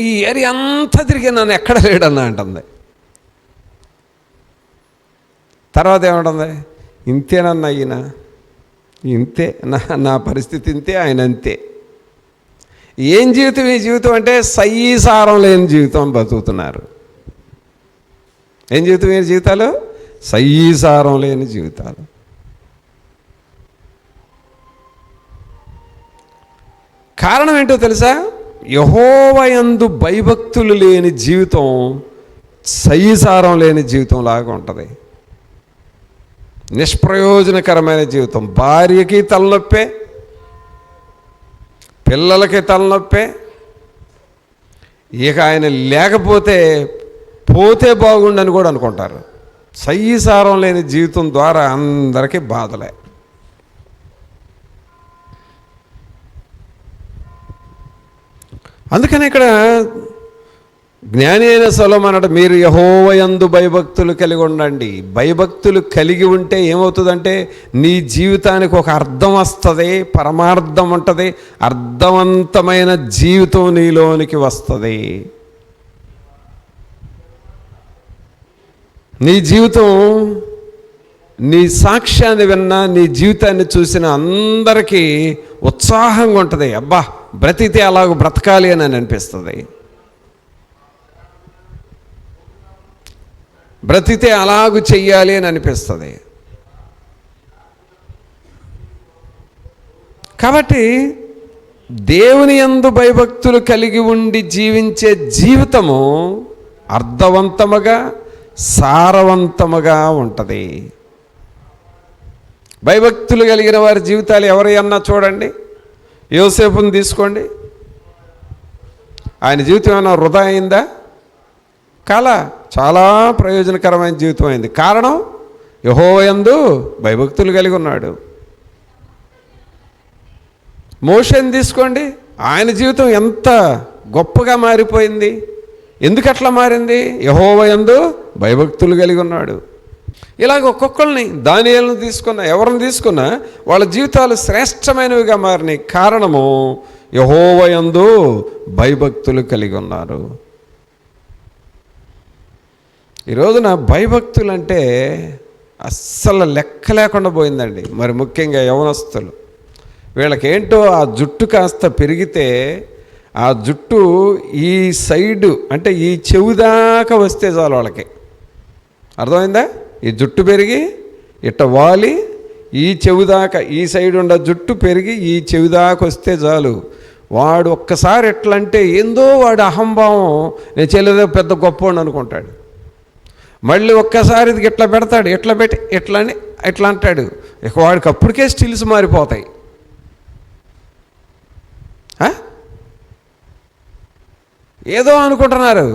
ఈ ఏరియా అంతా తిరిగి నన్ను ఎక్కడ లేడన్నా అంటుంది. తర్వాత ఏమంటుంది, ఇంతేనన్నా ఈయన, ఇంతే నా పరిస్థితి ఇంతే, ఆయన అంతే. ఏం జీవితం ఈ జీవితం అంటే సయీసారం లేని జీవితం బతుకుతున్నారు. ఏం జీవితం ఈ జీవితాలు? సయీసారం లేని జీవితాలు. కారణం ఏంటో తెలుసా? యెహోవా యందు భయభక్తులు లేని జీవితం సయీసారం లేని జీవితం లాగా ఉంటుంది. నిష్ప్రయోజనకరమైన జీవితం. భార్యకి తలనొప్పే, పిల్లలకి తలనొప్పే. ఇక ఆయన లేకపోతే పోతే బాగుండని కూడా అనుకుంటారు. సయ్యసారం లేని జీవితం ద్వారా అందరికీ బాధలే. అందుకని ఇక్కడ జ్ఞాని అయిన సొలొమోను అన్నాడు, మీరు యెహోవా యందు భయభక్తులు కలిగి ఉండండి. భయభక్తులు కలిగి ఉంటే ఏమవుతుందంటే నీ జీవితానికి ఒక అర్థం వస్తుంది, పరమార్థం ఉంటుంది, అర్థవంతమైన జీవితం నీలోనికి వస్తుంది. నీ జీవితం, నీ సాక్ష్యాన్ని విన్నా, నీ జీవితాన్ని చూసిన అందరికీ ఉత్సాహంగా ఉంటుంది. అబ్బా, బ్రతికితే అలాగ బ్రతకాలి అని అనిపిస్తుంది. బ్రతికితే అలాగూ చెయ్యాలి అని అనిపిస్తుంది. కాబట్టి దేవుని యందు భయభక్తులు కలిగి ఉండి జీవించే జీవితము అర్థవంతముగా, సారవంతముగా ఉంటుంది. భయభక్తులు కలిగిన వారి జీవితాలు ఎవరైనా చూడండి. యోసేపుని తీసుకోండి. ఆయన జీవితం ఏమైనా వృధా అయిందా? కాలా, చాలా ప్రయోజనకరమైన జీవితం అయింది. కారణం యెహోవా యందు భయభక్తులు కలిగి ఉన్నాడు. మోషేని తీసుకోండి. ఆయన జీవితం ఎంత గొప్పగా మారిపోయింది. ఎందుకు అట్లా మారింది? యెహోవా యందు భయభక్తులు కలిగి ఉన్నాడు. ఇలాగ ఒక్కొక్కరిని, దానియేలును తీసుకున్నా, ఎవరిని తీసుకున్నా వాళ్ళ జీవితాలు శ్రేష్టమైనవిగా మారినాయి. కారణము యెహోవా యందు భయభక్తులు కలిగి ఉన్నారు. ఈ రోజున భయభక్తులు అంటే అస్సలు లెక్క లేకుండా పోయిందండి. మరి ముఖ్యంగా యవనస్తులు, వీళ్ళకేంటో ఆ జుట్టు కాస్త పెరిగితే ఆ జుట్టు ఈ సైడు అంటే ఈ చెవి దాకా వస్తే చాలు వాళ్ళకి. అర్థమైందా? ఈ జుట్టు పెరిగి ఇట్ట వాలి ఈ చెవి దాకా, ఈ సైడ్ ఉండ జుట్టు పెరిగి ఈ చెవి దాకా వస్తే చాలు. వాడు ఒక్కసారి ఎట్లా అంటే ఏందో వాడు అహంభావం, నేను చెల్లెదో పెద్ద గొప్పవాడు అనుకుంటాడు. మళ్ళీ ఒక్కసారి ఇది ఇట్లా పెడతాడు, ఎట్లా పెట్టి ఎట్లా అని ఎట్లా అంటాడు. ఇక వాడికి అప్పటికే స్టిల్స్ మారిపోతాయి. ఏదో అనుకుంటున్నారు,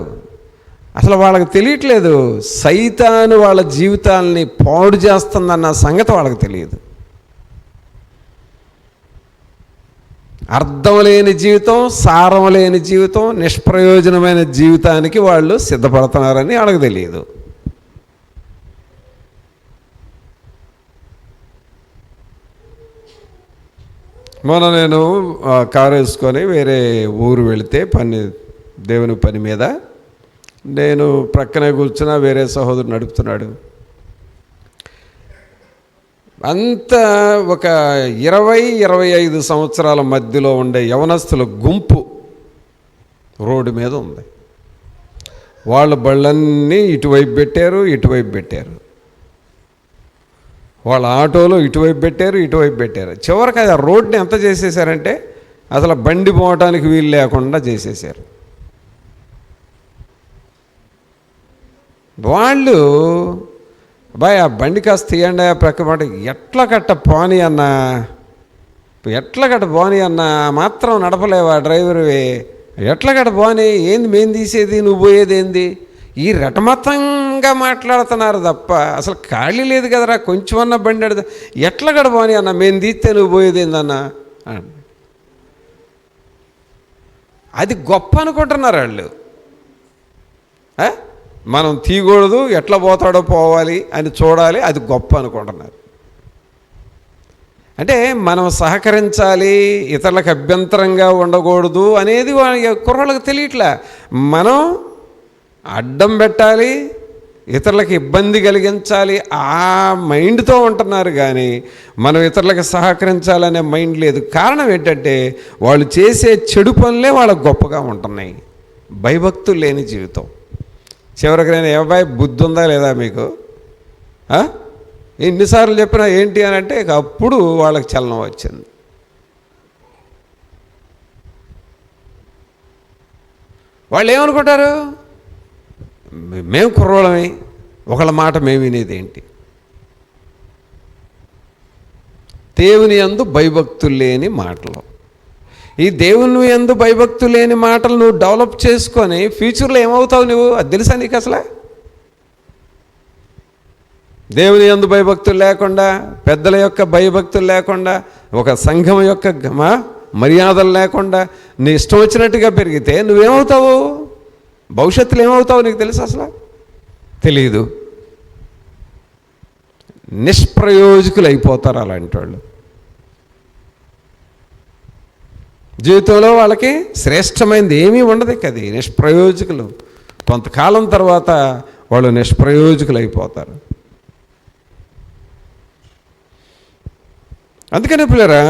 అసలు వాళ్ళకి తెలియట్లేదు. సైతాను వాళ్ళ జీవితాలని పాడు చేస్తుందన్న సంగతి వాళ్ళకి తెలియదు. అర్థం లేని జీవితం, సారం లేని జీవితం, నిష్ప్రయోజనమైన జీవితానికి వాళ్ళు సిద్ధపడుతున్నారని వాళ్ళకి తెలియదు. మొన్న నేను కారు వేసుకొని వేరే ఊరు వెళితే దేవుని పని మీద, నేను ప్రక్కనే కూర్చున్నా, వేరే సహోదరుడు నడుపుతున్నాడు. అంతా ఒక 20-25 సంవత్సరాల మధ్యలో ఉండే యవనస్తుల గుంపు రోడ్డు మీద ఉంది. వాళ్ళ బళ్ళన్నీ ఇటువైపు పెట్టారు, ఇటువైపు పెట్టారు. వాళ్ళ ఆటోలో ఇటువైపు పెట్టారు, ఇటువైపు పెట్టారు. చివరికి ఆ రోడ్ని ఎంత చేసేసారంటే అసలు బండి పోవటానికి వీలు లేకుండా చేసేసారు. వాళ్ళు బాయ్ ఆ బండి కాస్త తీయండి, ఆ ప్రక్క మాట ఎట్లా కట్ట పోనీ అన్నా, ఎట్లా కట్ట పోనీ అన్నా, మాత్రం నడపలేవా డ్రైవర్వి, ఎట్లా కట్ట పోనీ, ఏంది మేము తీసేది, నువ్వు పోయేది ఏంది, ఈ రటమతంగా మాట్లాడుతున్నారు తప్ప అసలు ఖాళీ లేదు కదరా, కొంచెమన్నా బండి అడుగుతా, ఎట్లా కట్ట పోనీ అన్న, మేము తీస్తే నువ్వు పోయేది ఏందన్నా. అది గొప్ప అనుకుంటున్నారు వాళ్ళు. మనం తీయకూడదు, ఎట్లా పోతాడో పోవాలి అని చూడాలి, అది గొప్ప అనుకుంటున్నారు. అంటే మనం సహకరించాలి, ఇతరులకు అభ్యంతరంగా ఉండకూడదు అనేది కుర్రోళ్ళకి తెలియట్లే. మనం అడ్డం పెట్టాలి, ఇతరులకు ఇబ్బంది కలిగించాలి, ఆ మైండ్తో ఉంటున్నారు. కానీ మనం ఇతరులకు సహకరించాలనే మైండ్ లేదు. కారణం ఏంటంటే వాళ్ళు చేసే చెడు పనులే వాళ్ళకు గొప్పగా ఉంటున్నాయి. భయభక్తులు లేని జీవితం. చివరికి నేను ఏబాయ్ బుద్ధి ఉందా లేదా మీకు, ఎన్నిసార్లు చెప్పినా ఏంటి అని అంటే ఇక అప్పుడు వాళ్ళకి చలనం వచ్చింది. వాళ్ళు ఏమనుకుంటారు, మేము కుర్రోళమే, ఒకళ్ళ మాట మేము వినేది ఏంటి. దేవుని యందు భయభక్తులు లేని మాటలు. ఈ దేవుని యందు భయభక్తులు లేని మాటలు నువ్వు డెవలప్ చేసుకొని ఫ్యూచర్లో ఏమవుతావు నువ్వు, అది తెలుసా నీకు అసలు? దేవుని యందు భయభక్తులు లేకుండా, పెద్దల యొక్క భయభక్తులు లేకుండా, ఒక సంఘం యొక్క మర్యాదలు లేకుండా నీ ఇష్టం వచ్చినట్టుగా పెరిగితే నువ్వేమవుతావు? భవిష్యత్తులో ఏమవుతావు నీకు తెలుసు? అసలు తెలియదు. నిష్ప్రయోజకులు అయిపోతారు అలాంటి వాళ్ళు. జీవితంలో వాళ్ళకి శ్రేష్టమైనది ఏమీ ఉండదు. అది నిష్ప్రయోజకులు. కొంతకాలం తర్వాత వాళ్ళు నిష్ప్రయోజకులు అయిపోతారు. అందుకని పిల్లరా,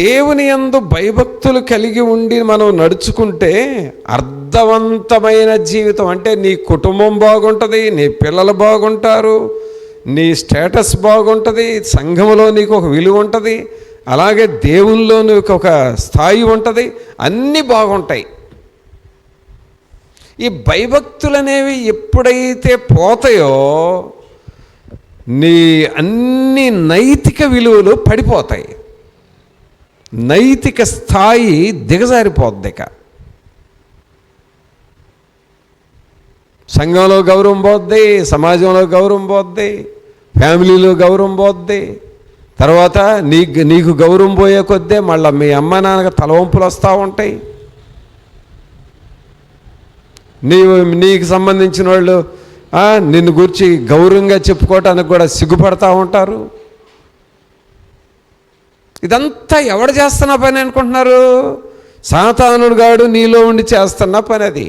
దేవుని యందు భయభక్తులు కలిగి ఉండి మనం నడుచుకుంటే అర్థవంతమైన జీవితం, అంటే నీ కుటుంబం బాగుంటుంది, నీ పిల్లలు బాగుంటారు, నీ స్టేటస్ బాగుంటుంది, సంఘంలో నీకు ఒక విలువ ఉంటుంది, అలాగే దేవుల్లో నీకు ఒక స్థాయి ఉంటుంది, అన్నీ బాగుంటాయి. ఈ భయభక్తులు అనేవి ఎప్పుడైతే పోతాయో నీ అన్ని నైతిక విలువలు పడిపోతాయి, నైతిక స్థాయి దిగజారిపోద్ది. ఇక సంఘంలో గౌరవం పోద్ది, సమాజంలో గౌరవం పోద్ది, ఫ్యామిలీలో గౌరవం పోద్ది. తర్వాత నీకు గౌరవం పోయే కొద్దే మళ్ళీ మీ అమ్మ నాన్నకి తలవంపులు వస్తూ ఉంటాయి. నీకు సంబంధించిన వాళ్ళు నిన్ను గురించి గౌరవంగా చెప్పుకోవటానికి కూడా సిగ్గుపడతా ఉంటారు. ఇదంతా ఎవడు చేస్తున్న పని అనుకుంటున్నారు? సాతానుడు గాడు నీలో ఉండి చేస్తున్న పని అది.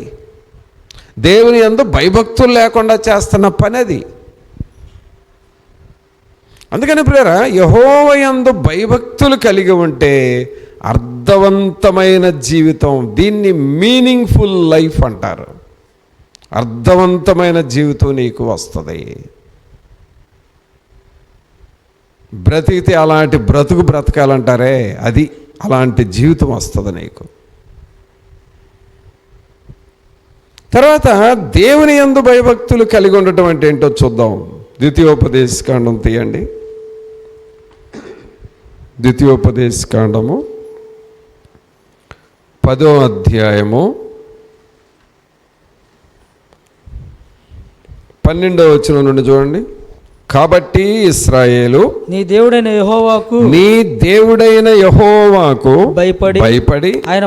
దేవుని యందు భయభక్తులు లేకుండా చేస్తున్న పని అది. అందుకని ప్రియరా, యెహోవా యందు భయభక్తులు కలిగి ఉంటే అర్థవంతమైన జీవితం, దీన్ని మీనింగ్ఫుల్ లైఫ్ అంటారు. అర్థవంతమైన జీవితం నీకు వస్తుంది. బ్రతికితే అలాంటి బ్రతకాలంటారే, అది అలాంటి జీవితం వస్తుంది నీకు. తర్వాత దేవుని యందు భయభక్తులు కలిగి ఉండటం అంటే ఏంటో చూద్దాం. ద్వితీయోపదేశకాండం తీయండి. ద్వితీయోపదేశకాండము 10వ అధ్యాయము 12వ వచనం నుండి చూడండి. కాబట్టి ఇశ్రాయేలు నీ దేవుడైన యెహోవాకు భయపడి ఆయన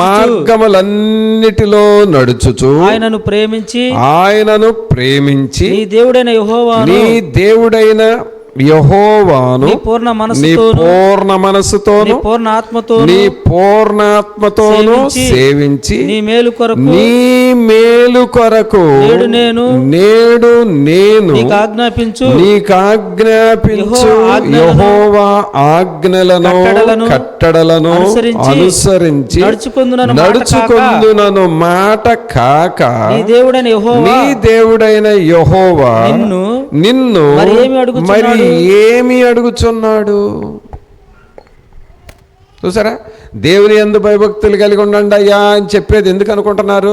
మార్గములన్నిటిలో నడుచుచు ఆయనను ప్రేమించి నీ దేవుడైన యెహోవాను పూర్ణ మనసుతోను నీ పూర్ణ ఆత్మతోను సేవించి నీ మేలు కొరకు నేడు నేను నీకాజ్ఞాపించు యెహోవా ఆజ్ఞలను కట్టడలను అనుసరించి నడుచుకొందునను మాట కాక నీ దేవుడైన యెహోవా నిన్ను మరి ఏమి అడుగుచున్నాడు? చూసారా, దేవుని యందు భయభక్తులు కలిగి ఉండండి అయ్యా అని చెప్పేది ఎందుకు అనుకుంటున్నారు?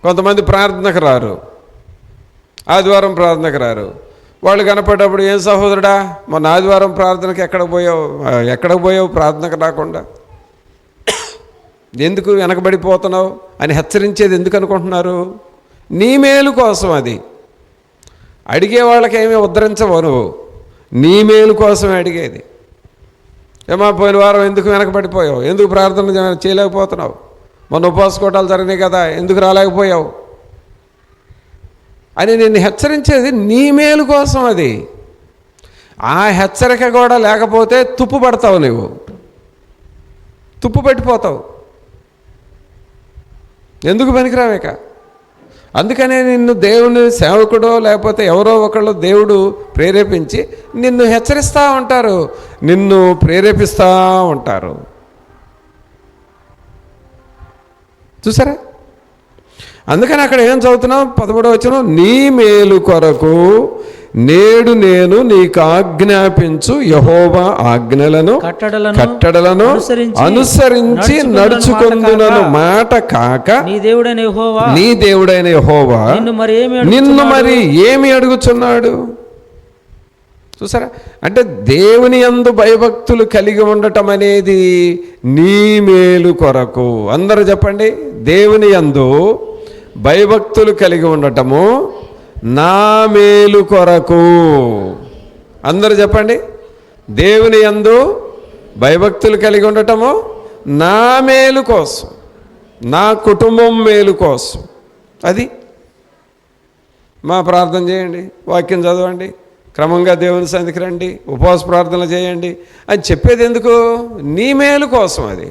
కొంతమంది ప్రార్థనకు రారు, ఆదివారం ప్రార్థనకు రారు. వాళ్ళు కనపడేటప్పుడు, ఏం సహోదరుడా మొన్న ఆదివారం ప్రార్థనకి ఎక్కడికి పోయావు ప్రార్థనకు రాకుండా? ఎందుకు వెనకబడిపోతున్నావు అని హెచ్చరించేది ఎందుకు అనుకుంటున్నారు? నీ మేలు కోసం. అది అడిగే వాళ్ళకేమీ ఉద్ధరించవు నువ్వు, నీ మేలు కోసమే అడిగేది. ఏమా పోయిన వారం ఎందుకు వెనకబడిపోయావు? ఎందుకు ప్రార్థన చేయలేకపోతున్నావు? మొన్న ఉపవాసకోటాలు జరిగినాయి కదా, ఎందుకు రాలేకపోయావు అని నిన్ను హెచ్చరించేది నీ మేలు కోసం. అది ఆ హెచ్చరిక కూడా లేకపోతే తుప్పు పడతావు, నువ్వు తుప్పు పెట్టిపోతావు, ఎందుకు పనికిరావేక. అందుకనే నిన్ను దేవుని సేవకుడో లేకపోతే ఎవరో ఒకళ్ళు దేవుడు ప్రేరేపించి నిన్ను హెచ్చరిస్తూ ఉంటారు, నిన్ను ప్రేరేపిస్తూ ఉంటారు. చూసారా? అందుకని అక్కడ ఏం చదువుతున్నాం? 13వ వచనం, నీ మేలు కొరకు నేడు నేను నీకు ఆజ్ఞాపించు యెహోవా ఆజ్ఞలను కట్టడలను అనుసరించి నడుచుకొందునను మాట కాక నీ దేవుడైన యెహోవా నిన్ను మరి ఏమి అడుగుచున్నాడు? చూసారా? అంటే దేవుని యందు భయభక్తులు కలిగి ఉండటం అనేది నీ మేలు కొరకు. అందరూ చెప్పండి, దేవుని యందు భయభక్తులు కలిగి ఉండటము నా మేలు కొరకు. అందరూ చెప్పండి. దేవుని యందు భయభక్తులు కలిగి ఉండటము నా మేలు కోసం, నా కుటుంబం మేలు కోసం. అది మా ప్రార్థన చేయండి, వాక్యం చదవండి, క్రమంగా దేవుని సన్నిధికి రండి, ఉపవాస ప్రార్థనలు చేయండి అని చెప్పేది ఎందుకు? నీ మేలు కోసం. అది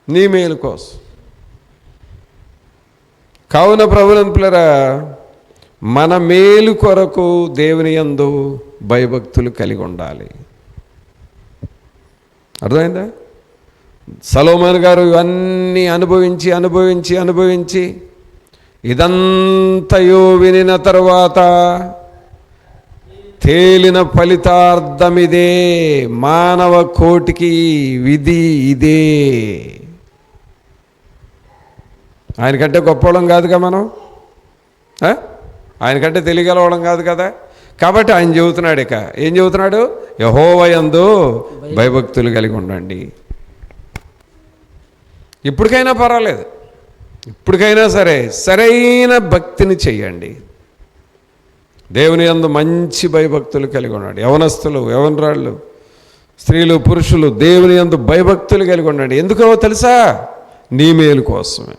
నీ మేలు కోసం. కావున ప్రభువుని పిల్లరా, మన మేలు కొరకు దేవుని యందు భయభక్తులు కలిగి ఉండాలి. అర్థమైందా? సొలొమోను గారు ఇవన్నీ అనుభవించి ఇదంతయో వినిన తరువాత తేలిన ఫలితార్థమిదే. మానవ కోటికి విధి ఇదే. ఆయనకంటే గొప్పవాళ్ళం కాదుగా మనం, ఆయనకంటే తెలియగలవడం కాదు కదా. కాబట్టి ఆయన చెబుతున్నాడు, ఇక ఏం చెబుతున్నాడు? యెహోవా యందు భయభక్తులు కలిగి ఉండండి. ఇప్పటికైనా పర్వాలేదు, ఇప్పటికైనా సరే సరైన భక్తిని చెయ్యండి. దేవుని యందు మంచి భయభక్తులు కలిగి ఉండండి. యవనస్తులు, యవనరాళ్ళు, స్త్రీలు, పురుషులు దేవుని యందు భయభక్తులు కలిగి ఉండండి. ఎందుకో తెలుసా? నీ మేలు కోసమే.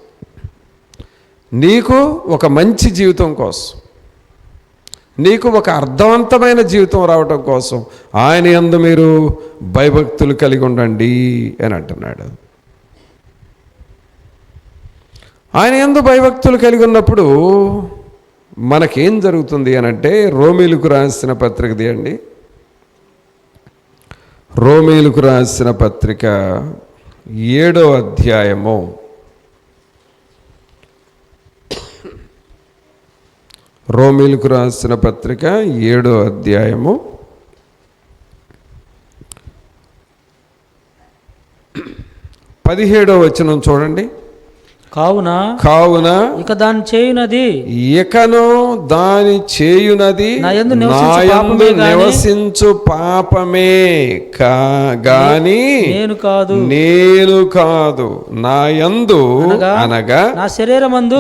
నీకు ఒక మంచి జీవితం కోసం, నీకు ఒక అర్థవంతమైన జీవితం రావటం కోసం ఆయన యందు మీరు భయభక్తులు కలిగి ఉండండి అని అంటున్నాడు. ఆయన యందు భయభక్తులు కలిగి ఉన్నప్పుడు మనకేం జరుగుతుంది అని అంటే, రోమీలకు రాసిన పత్రిక తీయండి. రోమీలకు రాసిన పత్రిక 7వ అధ్యాయము. రోమీలకు రాసిన పత్రిక 7వ అధ్యాయము 17వ వచనం చూడండి. కావున ఇక దాని చేయునది, ఇకను దాని చేయునది నా యందు నివసించు పాపమే గాని నేను కాదు. నా యందు అనగా నా శరీరమందు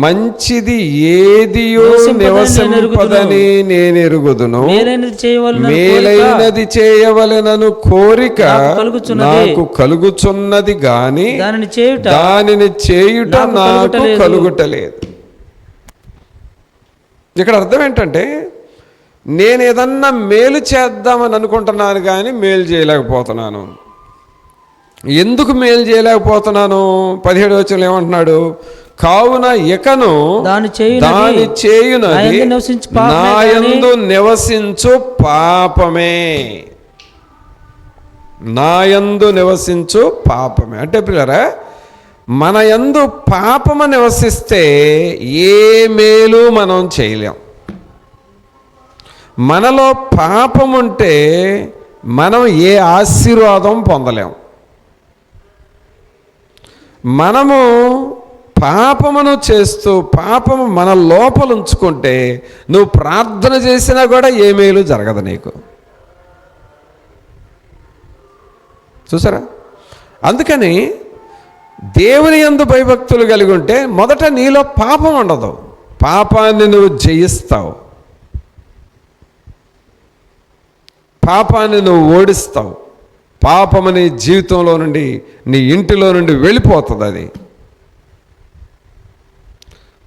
మంచిది ఏదియో నివసింపదని నేను ఎరుగుదును. మేలైనది చేయవలెనను కోరిక నాకు కలుగుచున్నది గాని దానిని చేయుట నాకు కలుగుటలేదు. ఇక్కడ అర్థం ఏంటంటే, నేను ఏదన్నా మేలు చేద్దామని అనుకుంటున్నాను కానీ మేలు చేయలేకపోతున్నాను. ఎందుకు మేలు చేయలేకపోతున్నాను? 17వ వచనంలో ఏమంటున్నాడు? కావున ఇకను దాని చేయునది నా యందు నివసించు పాపమే. నా యందు నివసించు పాపమే అంటే పిల్లరా, మన యందు పాపము నివసిస్తే ఏ మేలు మనం చేయలేం. మనలో పాపం ఉంటే మనం ఏ ఆశీర్వాదం పొందలేం. మనము పాపమును చేస్తూ పాపము మన లోపల ఉంచుకుంటే నువ్వు ప్రార్థన చేసినా కూడా ఏ మేలు జరగదు నీకు. చూసారా? అందుకని దేవుని యందు భయభక్తులు కలిగి ఉంటే మొదట నీలో పాపం ఉండదు, పాపాన్ని నువ్వు జయిస్తావు, పాపాన్ని నువ్వు ఓడిస్తావు. పాపము నీ జీవితంలో నుండి, నీ ఇంటిలో నుండి వెళ్ళిపోతుంది. అది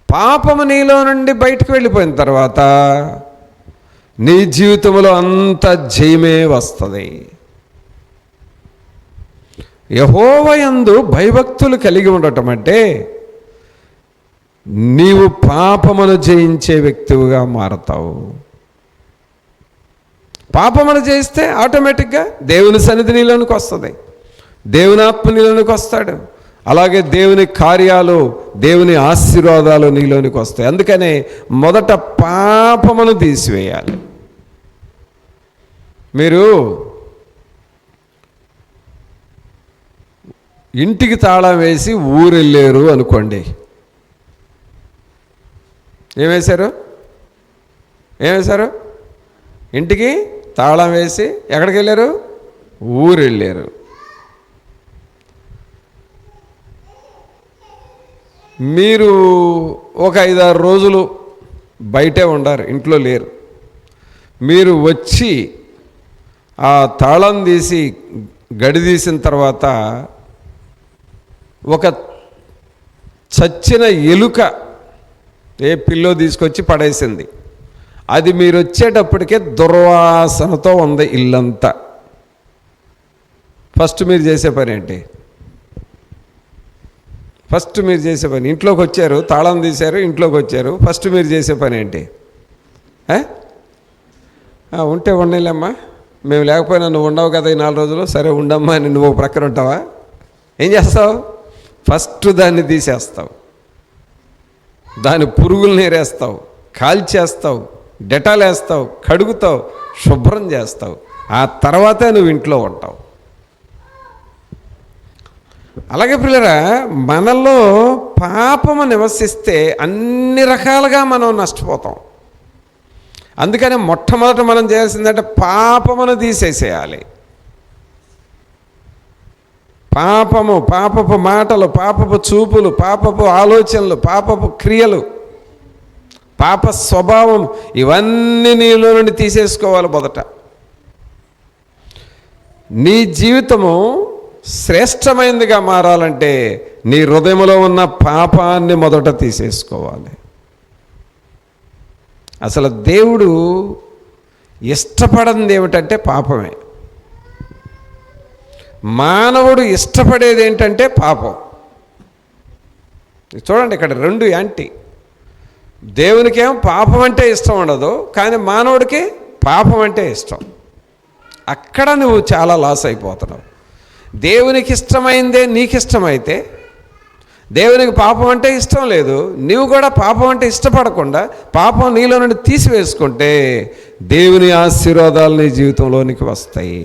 పాపము నీలో నుండి బయటకు వెళ్ళిపోయిన తర్వాత నీ జీవితంలో అంత జయమే వస్తుంది. యెహోవా యందు భయభక్తులు కలిగి ఉండటం అంటే నీవు పాపమును జయించే వ్యక్తిగా మారతావు. పాపమును జయిస్తే ఆటోమేటిక్గా దేవుని సన్నిధి నీలోనికి వస్తుంది, దేవుని ఆత్మ నీలోనికి వస్తాడు. అలాగే దేవుని కార్యాలు, దేవుని ఆశీర్వాదాలు నీలోనికి వస్తాయి. అందుకనే మొదట పాపమును తీసివేయాలి. మీరు ఇంటికి తాళం వేసి ఊరెళ్ళారు అనుకోండి, ఏమేశారు? ఇంటికి తాళం వేసి ఎక్కడికి వెళ్ళారు? ఊరెళ్ళారు. మీరు ఒక 5-6 రోజులు బయటే ఉండారు, ఇంట్లో లేరు. మీరు వచ్చి ఆ తాళం తీసి గడి తీసిన తర్వాత ఒక చచ్చిన ఎలుక పిల్లో తీసుకొచ్చి పడేసింది. అది మీరు వచ్చేటప్పటికే దుర్వాసనతో ఉంది ఇల్లంతా. ఫస్ట్ మీరు చేసే పని ఏంటి? ఫస్ట్ మీరు చేసే పని, ఇంట్లోకి వచ్చారు, తాళం తీశారు, ఇంట్లోకి వచ్చారు, ఫస్ట్ మీరు చేసే పని ఏంటి? ఉంటే ఉండలేమ్మా, మేము లేకపోయినా నువ్వు ఉండవు కదా ఈ 4 రోజులు, సరే ఉండమ్మా అని నువ్వు ప్రక్కన ఉంటావా? ఏం చేస్తావు? ఫస్ట్ దాన్ని తీసేస్తావు, దాని పురుగులు నేరేస్తావు, కాల్చేస్తావు, డెటాల్ వేస్తావు, కడుగుతావు, శుభ్రం చేస్తావు, ఆ తర్వాతే నువ్వు ఇంట్లో ఉంటావు. అలాగే పిల్లరా, మనలో పాపము నివసిస్తే అన్ని రకాలుగా మనం నష్టపోతాం. అందుకని మొట్టమొదట మనం చేయాల్సిందంటే పాపమును తీసేసేయాలి. పాపము, పాపపు మాటలు, పాపపు చూపులు, పాపపు ఆలోచనలు, పాపపు క్రియలు, పాప స్వభావం, ఇవన్నీ నీలో నుండి తీసేసుకోవాలి. మొదట నీ జీవితము శ్రేష్టమైనదిగా మారాలంటే నీ హృదయంలో ఉన్న పాపాన్ని మొదట తీసేసుకోవాలి. అసలు దేవుడు ఇష్టపడనిది ఏమిటంటే పాపమే. మానవుడు ఇష్టపడేది ఏంటంటే పాపం. చూడండి, ఇక్కడ 2 యాంటీ. దేవునికేమో పాపం అంటే ఇష్టం ఉండదు, కానీ మానవుడికి పాపం అంటే ఇష్టం. అక్కడ నువ్వు చాలా లాస్ అయిపోతున్నావు. దేవునికి ఇష్టమైందే నీకు ఇష్టమైతే, దేవునికి పాపం అంటే ఇష్టం లేదు, నీవు కూడా పాపం అంటే ఇష్టపడకుండా పాపం నీలో నుండి తీసివేసుకుంటే దేవుని ఆశీర్వాదాలు నీ జీవితంలోనికి వస్తాయి.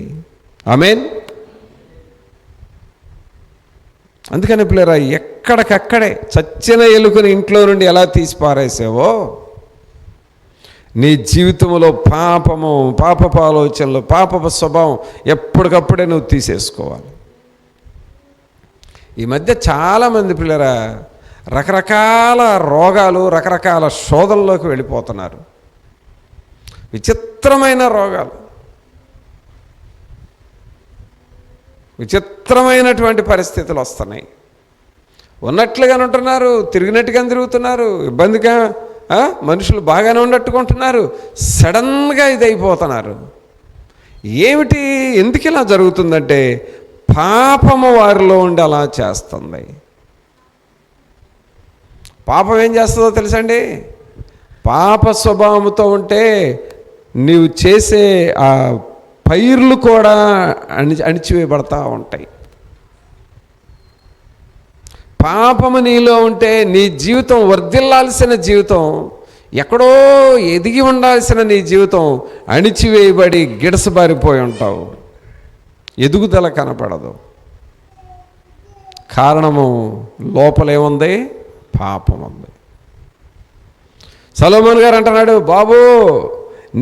ఆమేన్. అందుకని పిల్లరా, ఎక్కడికక్కడే చచ్చిన ఎలుకని ఇంట్లో నుండి ఎలా తీసి పారేసావో నీ జీవితంలో పాపము, పాపపు ఆలోచనలు, పాపపు స్వభావం ఎప్పటికప్పుడే నువ్వు తీసేసుకోవాలి. ఈ మధ్య చాలామంది పిల్లరా రకరకాల రోగాలు, రకరకాల శోధనలోకి వెళ్ళిపోతున్నారు. విచిత్రమైన రోగాలు, విచిత్రమైనటువంటి పరిస్థితులు వస్తున్నాయి. ఉన్నట్లుగానే ఉంటున్నారు, తిరిగినట్టుగానే తిరుగుతున్నారు, ఇబ్బందిగా మనుషులు బాగానే ఉన్నట్టుకుంటున్నారు, సడన్గా ఇది అయిపోతున్నారు. ఏమిటి, ఎందుకు ఇలా జరుగుతుందంటే పాపము వారిలో ఉండి అలా చేస్తుంది. పాపం ఏం చేస్తుందో తెలుసండి? పాప స్వభావంతో ఉంటే నీవు చేసే ఆ పైర్లు కూడా అణిచివేయబడతా ఉంటాయి. పాపము నీలో ఉంటే నీ జీవితం వర్ధిల్లాల్సిన జీవితం, ఎక్కడో ఎదిగి ఉండాల్సిన నీ జీవితం అణిచివేయబడి గిడసబారిపోయి ఉంటావు. ఎదుగుదల కనపడదు. కారణము లోపలేముంది? పాపం ఉంది. సొలొమోను గారు అంటున్నాడు, బాబు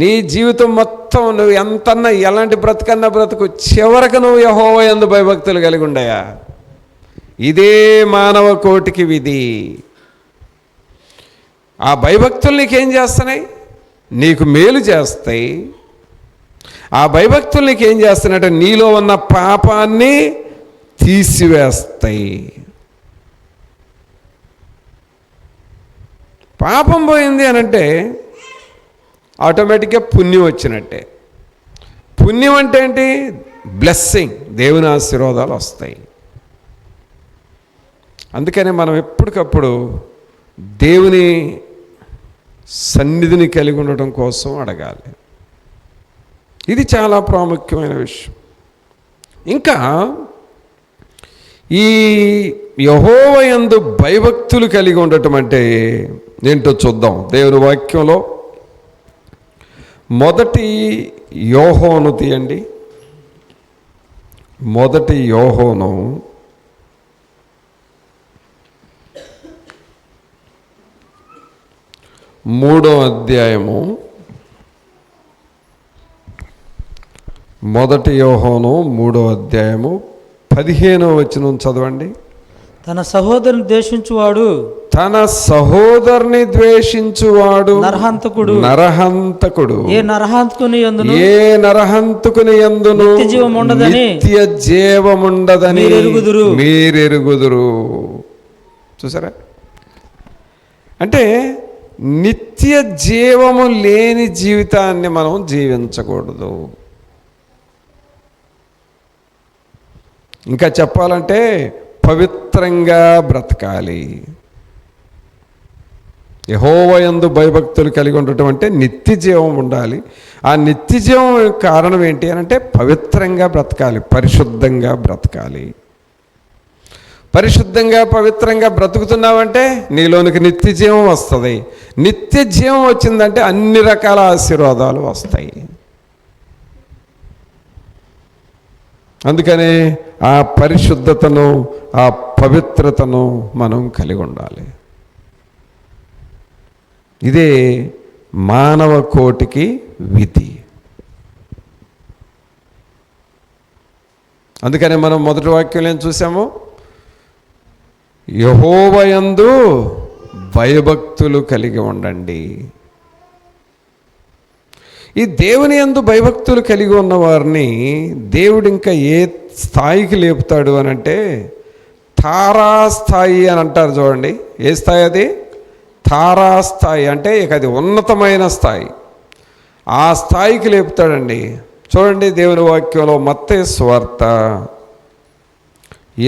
నీ జీవితం మొత్తం నువ్వు ఎంతన్నా ఎలాంటి బ్రతుకన్నా బ్రతుకు, చివరకు నువ్వు యెహోవా యందు భయభక్తులు కలిగి ఉండయా. ఇదే మానవ కోటికి విధి. ఆ భయభక్తులు నీకేం చేస్తున్నాయి? నీకు మేలు చేస్తాయి. ఆ భయభక్తులు నీకేం చేస్తున్నాయంటే నీలో ఉన్న పాపాన్ని తీసివేస్తాయి. పాపం పోయింది అనంటే ఆటోమేటిక్గా పుణ్యం వచ్చినట్టే. పుణ్యం అంటే ఏంటి? బ్లెస్సింగ్, దేవుని ఆశీర్వాదాలు వస్తాయి. అందుకనే మనం ఎప్పటికప్పుడు దేవుని సన్నిధిని కలిగి ఉండటం కోసం అడగాలి. ఇది చాలా ప్రాముఖ్యమైన విషయం. ఇంకా ఈ యెహోవా యందు భయభక్తులు కలిగి ఉండటం అంటే ఏంటో చూద్దాం. దేవుని వాక్యంలో 1 యోహోను తీయండి. 1 యోహోను 3వ అధ్యాయము. 1 యోహోను 3వ అధ్యాయము 15వ వచనం చదవండి. తన సహోదరుని ద్వేషించువాడు తన సహోదరుని ద్వేషించువాడు నరహంతకుడు. నరహంతకుడు. ఏ నరహంతకుని యందును ఏ నరహంతకుని యందును నిత్య జీవముండదని నిత్య జీవముండదని మీరెరుగుదురు. చూసారా? అంటే నిత్య జీవము లేని జీవితాన్ని మనం జీవించకూడదు. ఇంకా చెప్పాలంటే పవిత్రంగా బ్రతకాలి. యెహోవా యందు భయభక్తులు కలిగి ఉండటం అంటే నిత్య జీవం ఉండాలి. ఆ నిత్య జీవం కారణం ఏంటి అని అంటే పవిత్రంగా బ్రతకాలి, పరిశుద్ధంగా బ్రతకాలి. పరిశుద్ధంగా పవిత్రంగా బ్రతుకుతున్నావంటే నీలోనికి నిత్య జీవం వస్తుంది. నిత్య జీవం వచ్చిందంటే అన్ని రకాల ఆశీర్వాదాలు వస్తాయి. అందుకనే ఆ పరిశుద్ధతను, ఆ పవిత్రతను మనం కలిగి ఉండాలి. ఇదే మానవ కోటికి విధి. అందుకనే మనం మొదటి వాక్యంలో ఏం చూసాము? యెహోవా యందు భయభక్తులు కలిగి ఉండండి. ఈ దేవుని యందు భయభక్తులు కలిగి ఉన్న వారిని దేవుడు ఇంకా ఏ స్థాయికి లేపుతాడు అని అంటే తారాస్థాయి అని అంటారు. చూడండి, ఏ స్థాయి అది? తారాస్థాయి. అంటే ఇక అది ఉన్నతమైన స్థాయి. ఆ స్థాయికి లేపుతాడండి. చూడండి దేవుని వాక్యంలో మత్తయి సువార్త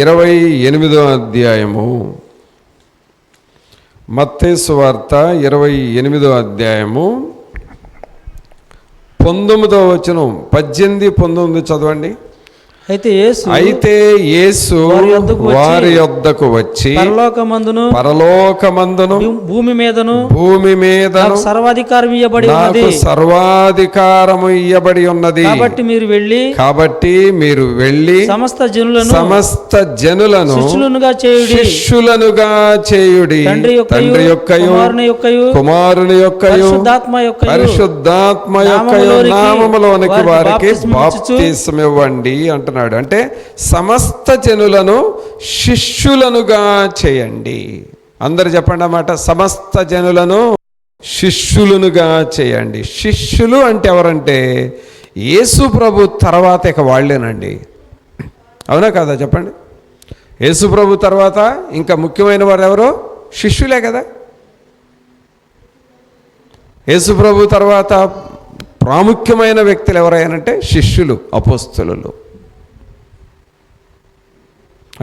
28వ అధ్యాయము. మత్తయి సువార్త 28వ అధ్యాయము 19వ వచనం, 18, 19 చదవండి. అయితే యేసు వారి యొద్దకు వచ్చి పరలోకమందును భూమి మీదను సర్వాధికారం ఇయ్యబడి ఉన్నది. కాబట్టి మీరు వెళ్ళి సమస్త జనులను శిష్యులనుగా చేయుడి. తండ్రి యొక్కయు కుమారుని యొక్కయు పరిశుద్ధాత్మ యొక్కయు నామములోనికి వారికి బాప్తిస్మం ఇవ్వండి అంటున్నాడు. అంటే సమస్త జనులను శిష్యులనుగా చేయండి. అందరు చెప్పండి అన్నమాట, సమస్త జనులను శిష్యులనుగా చేయండి. శిష్యులు అంటే ఎవరంటే యేసు ప్రభు తర్వాత ఇక వాళ్ళేనండి. అవునా కాదా చెప్పండి? యేసు ప్రభు తర్వాత ఇంకా ముఖ్యమైన వారు ఎవరో? శిష్యులే కదా. యేసు ప్రభు తర్వాత ప్రాముఖ్యమైన వ్యక్తులు ఎవరైనంటే శిష్యులు, అపోస్తలులు.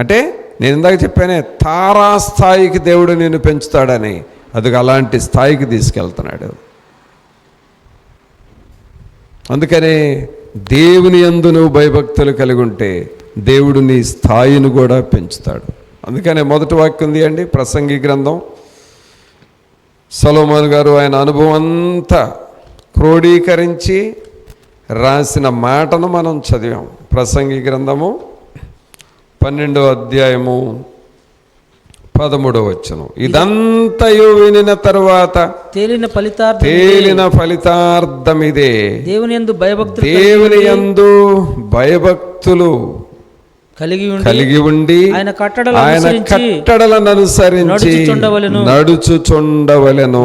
అంటే నేను ఇందాక చెప్పానే తారాస్థాయికి దేవుడు నిన్ను పెంచుతాడని, అది అలాంటి స్థాయికి తీసుకెళ్తున్నాడు. అందుకనే దేవుని యందు నువ్వు భయభక్తులు కలిగి ఉంటే దేవుడు నీ స్థాయిని కూడా పెంచుతాడు. అందుకనే మొదటి వాక్యం ఉంది అండి, ప్రసంగి గ్రంథం. సొలొమోను గారు ఆయన అనుభవం అంతా క్రోడీకరించి రాసిన మాటను మనం చదివాం. ప్రసంగి గ్రంథము 12వ అధ్యాయము 13వ వచనం. ఇదంతయు వినిన తరువాత తేలిన ఫలితార్థం ఇదే, దేవుని యందు భయభక్తులు కలిగి ఉండి ఆయన కట్టడలను అనుసరించి నడుచుచుండవలెను.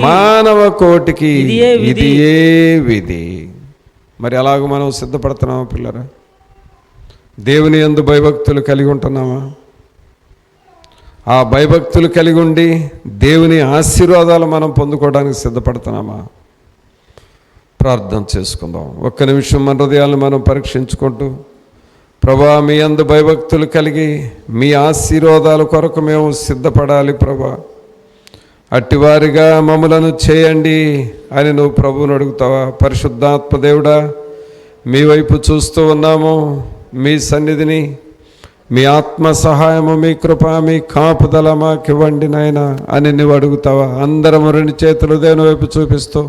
మానవ కోటికి ఇది ఏ విధి. మరి అలాగ మనం సిద్ధపడుతున్నామా పిల్లరా? దేవుని యందు భయభక్తులు కలిగి ఉంటున్నామా? ఆ భయభక్తులు కలిగి ఉండి దేవుని ఆశీర్వాదాలు మనం పొందుకోవడానికి సిద్ధపడుతున్నామా? ప్రార్థన చేసుకుందాం. ఒక్క నిమిషం మన హృదయాలను మనం పరీక్షించుకుంటూ, ప్రభా మీ యందు భయభక్తులు కలిగి మీ ఆశీర్వాదాల కొరకు మేము సిద్ధపడాలి ప్రభా, అట్టివారిగా మమ్ములను చేయండి అని నువ్వు ప్రభువుని అడుగుతావా? పరిశుద్ధాత్మ దేవుడా, మీ వైపు చూస్తూ ఉన్నాము. మీ సన్నిధిని, మీ ఆత్మ సహాయము, మీ కృప, మీ కాపుదల మాకివ్వండి నాయనా అని నువ్వు అడుగుతావా? అందరము రెండు చేతులు దేవుని వైపు చూపిస్తూ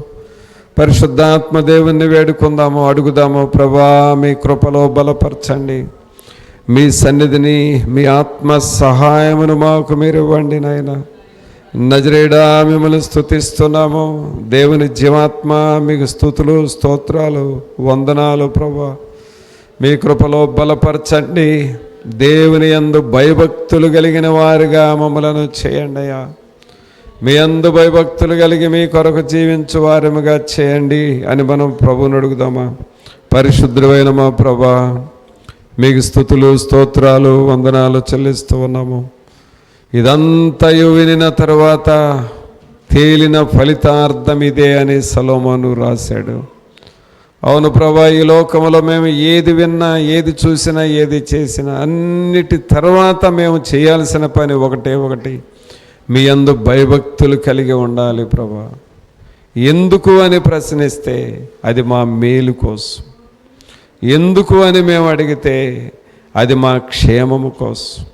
పరిశుద్ధాత్మ దేవుణ్ణి వేడుకుందాము, అడుగుదాము. ప్రభా మీ కృపలో బలపరచండి, మీ సన్నిధిని, మీ ఆత్మ సహాయమును మాకు మీరు ఇవ్వండి నాయనా. నజరేయుడా మిమ్మల్ని స్తుతిస్తున్నాము. దేవుని జీవాత్మ మీకు స్తుతులు, స్తోత్రాలు, వందనాలు ప్రభా. మీ కృపలో బలపరచండి. దేవుని యందు భయభక్తులు కలిగిన వారుగా మమ్మలను చేయండి అయ్యా. మీ యందు భయభక్తులు కలిగి మీ కొరకు జీవించు వారముగా చేయండి అని మనం ప్రభువుని అడుగుదామా? పరిశుద్ధమైన మా ప్రభా, మీకు స్తుతులు స్తోత్రాలు వందనాలు చెల్లిస్తూ ఉన్నాము. ఇదంతయు వినిన తరువాత తేలిన ఫలితార్థం ఇదే అని సొలొమోను రాశాడు. అవును ప్రభా, ఈ లోకంలో మేము ఏది విన్నా, ఏది చూసినా, ఏది చేసినా అన్నిటి తర్వాత మేము చేయాల్సిన పని ఒకటి, మీ యందు భయభక్తులు కలిగి ఉండాలి ప్రభా. ఎందుకు అని ప్రశ్నిస్తే అది మా మేలు కోసం, ఎందుకు అని మేము అడిగితే అది మా క్షేమము కోసం,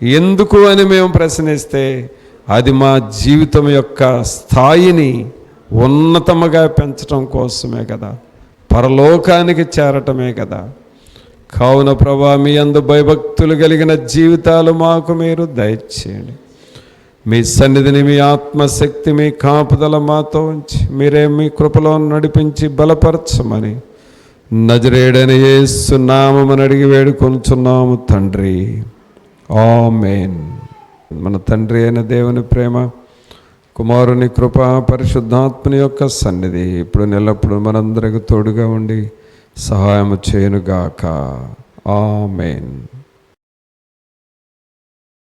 ఎందుకు అని మేము ప్రశ్నిస్తే అది మా జీవితం యొక్క స్థాయిని ఉన్నతముగా పెంచడం కోసమే కదా, పరలోకానికి చేరటమే కదా. కావున ప్రభా, మీ యందు భయభక్తులు కలిగిన జీవితాలు మాకు మీరు దయచేయండి. మీ సన్నిధిని, మీ ఆత్మశక్తి, మీ కాపుదల మాతో ఉంచి మీరే మీ కృపలో నడిపించి బలపరచమని నజరేయుడైన యేసు నామమున అడిగి వేడుకొనుచున్నాము తండ్రి. ఆమేన్. మన తండ్రి అయిన దేవుని ప్రేమ, కుమారుని కృప, పరిశుద్ధాత్మని యొక్క సన్నిధి ఇప్పుడు నెల్లప్పుడు మనందరికి తోడుగా ఉండి సహాయము చేయనుగాక. ఆమేన్.